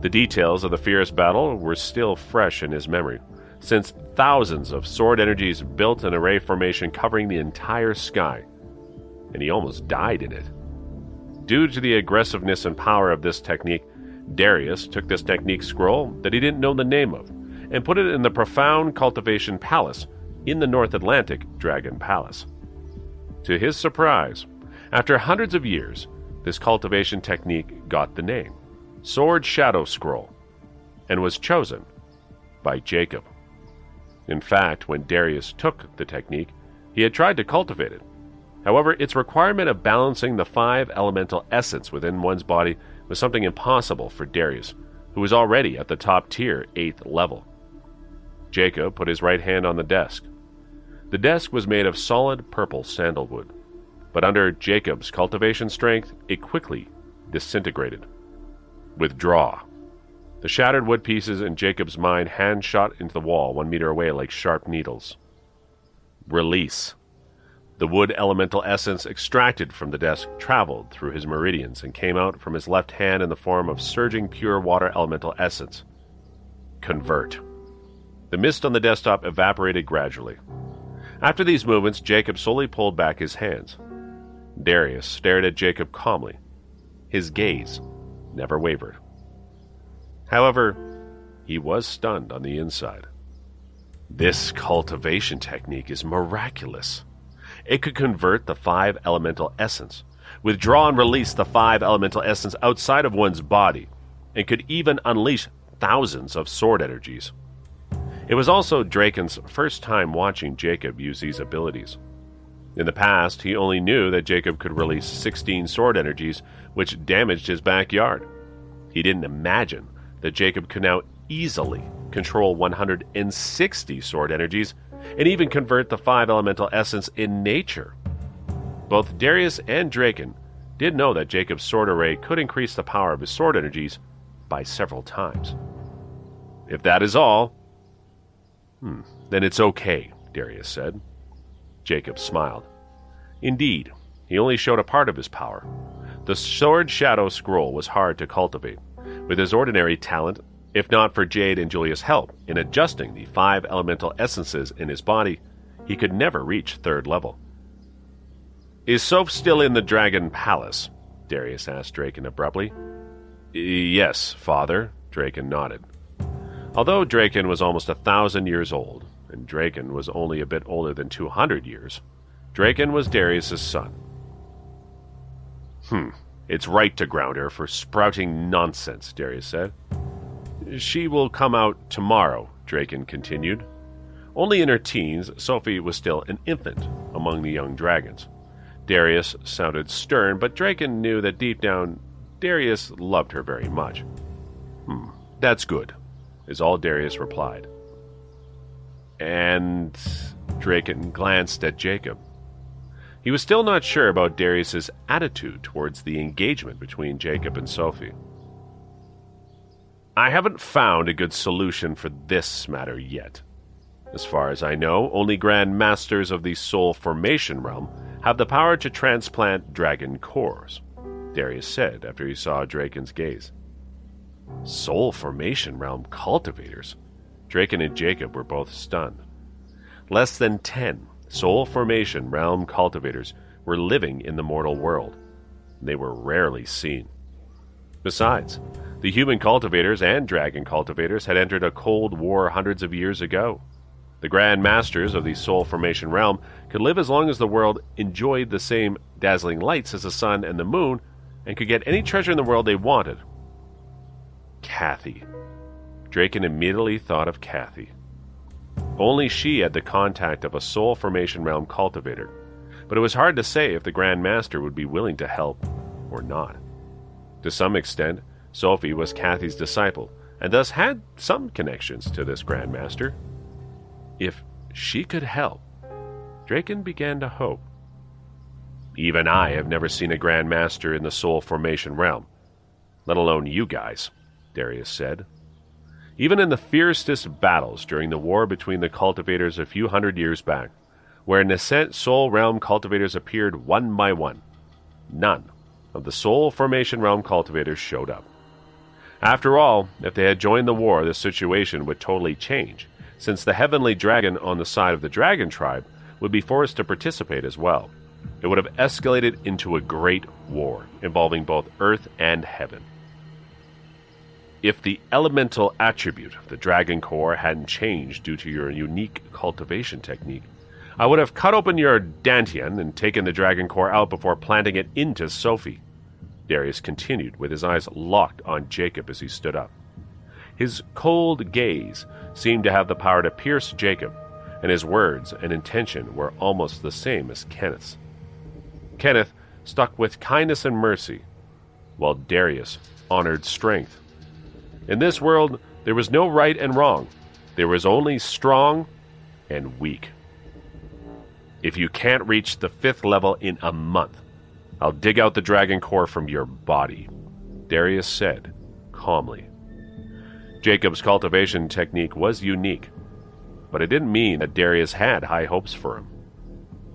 The details of the fierce battle were still fresh in his memory, since thousands of sword energies built an array formation covering the entire sky, and he almost died in it. Due to the aggressiveness and power of this technique, Darius took this technique scroll that he didn't know the name of and put it in the profound cultivation palace in the North Atlantic Dragon Palace. To his surprise, after hundreds of years, this cultivation technique got the name Sword Shadow Scroll and was chosen by Jacob. In fact, when Darius took the technique, he had tried to cultivate it. However, its requirement of balancing the 5 elemental essence within one's body was something impossible for Darius, who was already at the top tier 8th level. Jacob put his right hand on the desk. The desk was made of solid purple sandalwood, but under Jacob's cultivation strength, it quickly disintegrated. Withdraw. The shattered wood pieces in Jacob's mind hand-shot into the wall 1 meter away like sharp needles. Release. The wood elemental essence extracted from the desk traveled through his meridians and came out from his left hand in the form of surging pure water elemental essence. Convert. The mist on the desktop evaporated gradually. After these movements, Jacob slowly pulled back his hands. Darius stared at Jacob calmly. His gaze never wavered. However, he was stunned on the inside. This cultivation technique is miraculous. It could convert the 5 elemental essence, withdraw and release the 5 elemental essence outside of one's body, and could even unleash thousands of sword energies. It was also Draken's first time watching Jacob use these abilities. In the past, he only knew that Jacob could release 16 sword energies, which damaged his backyard. He didn't imagine that Jacob could now easily control 160 sword energies and even convert the 5 elemental essence in nature. Both Darius and Draken did know that Jacob's sword array could increase the power of his sword energies by several times. If that is all, then it's okay, Darius said. Jacob smiled. Indeed, he only showed a part of his power. The Sword Shadow Scroll was hard to cultivate. With his ordinary talent, if not for Jade and Julia's help in adjusting the 5 elemental essences in his body, he could never reach 3rd level. Is Soph still in the Dragon Palace? Darius asked Draken abruptly. Yes, father, Draken nodded. Although Draken was almost 1,000 years old, and Draken was only a bit older than 200 years, Draken was Darius' son. It's right to ground her for sprouting nonsense, Darius said. She will come out tomorrow, Draken continued. Only in her teens, Sophie was still an infant among the young dragons. Darius sounded stern, but Draken knew that deep down, Darius loved her very much. That's good, is all Darius replied. And Draken glanced at Jacob. He was still not sure about Darius's attitude towards the engagement between Jacob and Sophie. I haven't found a good solution for this matter yet. As far as I know, only Grand Masters of the Soul Formation realm have the power to transplant dragon cores, Darius said after he saw Draken's gaze. Soul Formation Realm cultivators? Draken and Jacob were both stunned. Less than 10 Soul Formation Realm cultivators were living in the mortal world. They were rarely seen. Besides, the human cultivators and dragon cultivators had entered a cold war hundreds of years ago. The Grand Masters of the Soul Formation Realm could live as long as the world enjoyed the same dazzling lights as the sun and the moon, and could get any treasure in the world they wanted. Kathy. Draken immediately thought of Kathy. Only she had the contact of a Soul Formation Realm cultivator, but it was hard to say if the Grand Master would be willing to help or not. To some extent, Sophie was Kathy's disciple, and thus had some connections to this Grand Master. If she could help, Draken began to hope. Even I have never seen a Grand Master in the Soul Formation Realm, let alone you guys, Darius said. Even in the fiercest battles during the war between the cultivators a few hundred years back, where nascent Soul Realm cultivators appeared one by one, none of the Soul Formation Realm cultivators showed up. After all, if they had joined the war, the situation would totally change, since the heavenly dragon on the side of the dragon tribe would be forced to participate as well. It would have escalated into a great war, involving both earth and heaven. If the elemental attribute of the dragon core hadn't changed due to your unique cultivation technique, I would have cut open your dantian and taken the dragon core out before planting it into Sophie. Darius continued, with his eyes locked on Jacob as he stood up. His cold gaze seemed to have the power to pierce Jacob, and his words and intention were almost the same as Kenneth's. Kenneth stuck with kindness and mercy, while Darius honored strength. In this world, there was no right and wrong. There was only strong and weak. If you can't reach the 5th level in a month, I'll dig out the dragon core from your body, Darius said, calmly. Jacob's cultivation technique was unique, but it didn't mean that Darius had high hopes for him.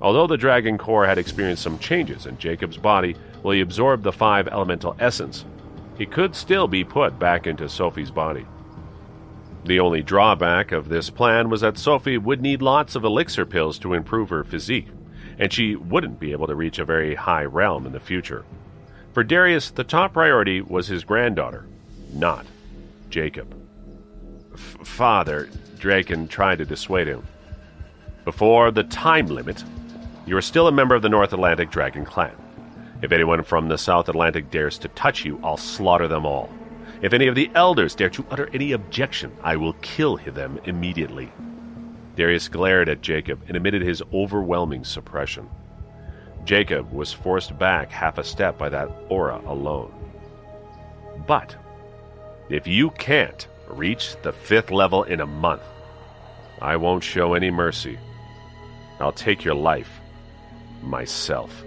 Although the dragon core had experienced some changes in Jacob's body while he absorbed the 5 elemental essence, he could still be put back into Sophie's body. The only drawback of this plan was that Sophie would need lots of elixir pills to improve her physique, and she wouldn't be able to reach a very high realm in the future. For Darius, the top priority was his granddaughter, not Jacob. Father, Draken tried to dissuade him. Before the time limit, you are still a member of the North Atlantic Dragon Clan. If anyone from the South Atlantic dares to touch you, I'll slaughter them all. If any of the elders dare to utter any objection, I will kill them immediately. Darius glared at Jacob and emitted his overwhelming suppression. Jacob was forced back half a step by that aura alone. But if you can't reach the 5th level in a month, I won't show any mercy. I'll take your life myself.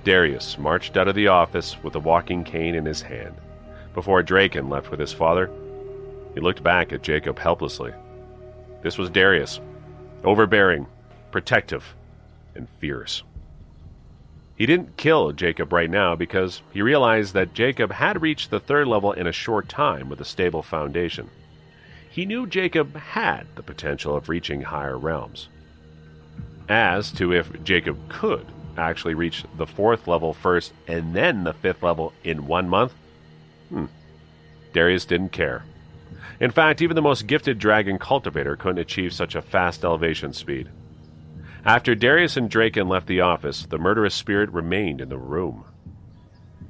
Darius marched out of the office with a walking cane in his hand. Before Draken left with his father, he looked back at Jacob helplessly. This was Darius, overbearing, protective, and fierce. He didn't kill Jacob right now because he realized that Jacob had reached the 3rd level in a short time with a stable foundation. He knew Jacob had the potential of reaching higher realms. As to if Jacob could actually reach the 4th level first and then the 5th level in 1 month, Darius didn't care. In fact, even the most gifted dragon cultivator couldn't achieve such a fast elevation speed. After Darius and Draken left the office, the murderous spirit remained in the room.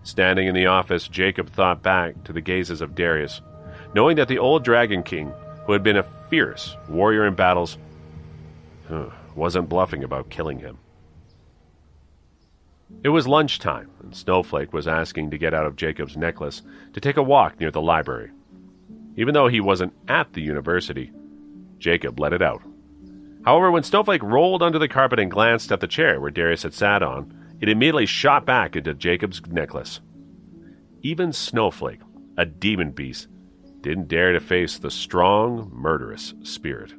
Standing in the office, Jacob thought back to the gazes of Darius, knowing that the old Dragon King, who had been a fierce warrior in battles, wasn't bluffing about killing him. It was lunchtime, and Snowflake was asking to get out of Jacob's necklace to take a walk near the library. Even though he wasn't at the university, Jacob let it out. However, when Snowflake rolled under the carpet and glanced at the chair where Darius had sat on, it immediately shot back into Jacob's necklace. Even Snowflake, a demon beast, didn't dare to face the strong, murderous spirit.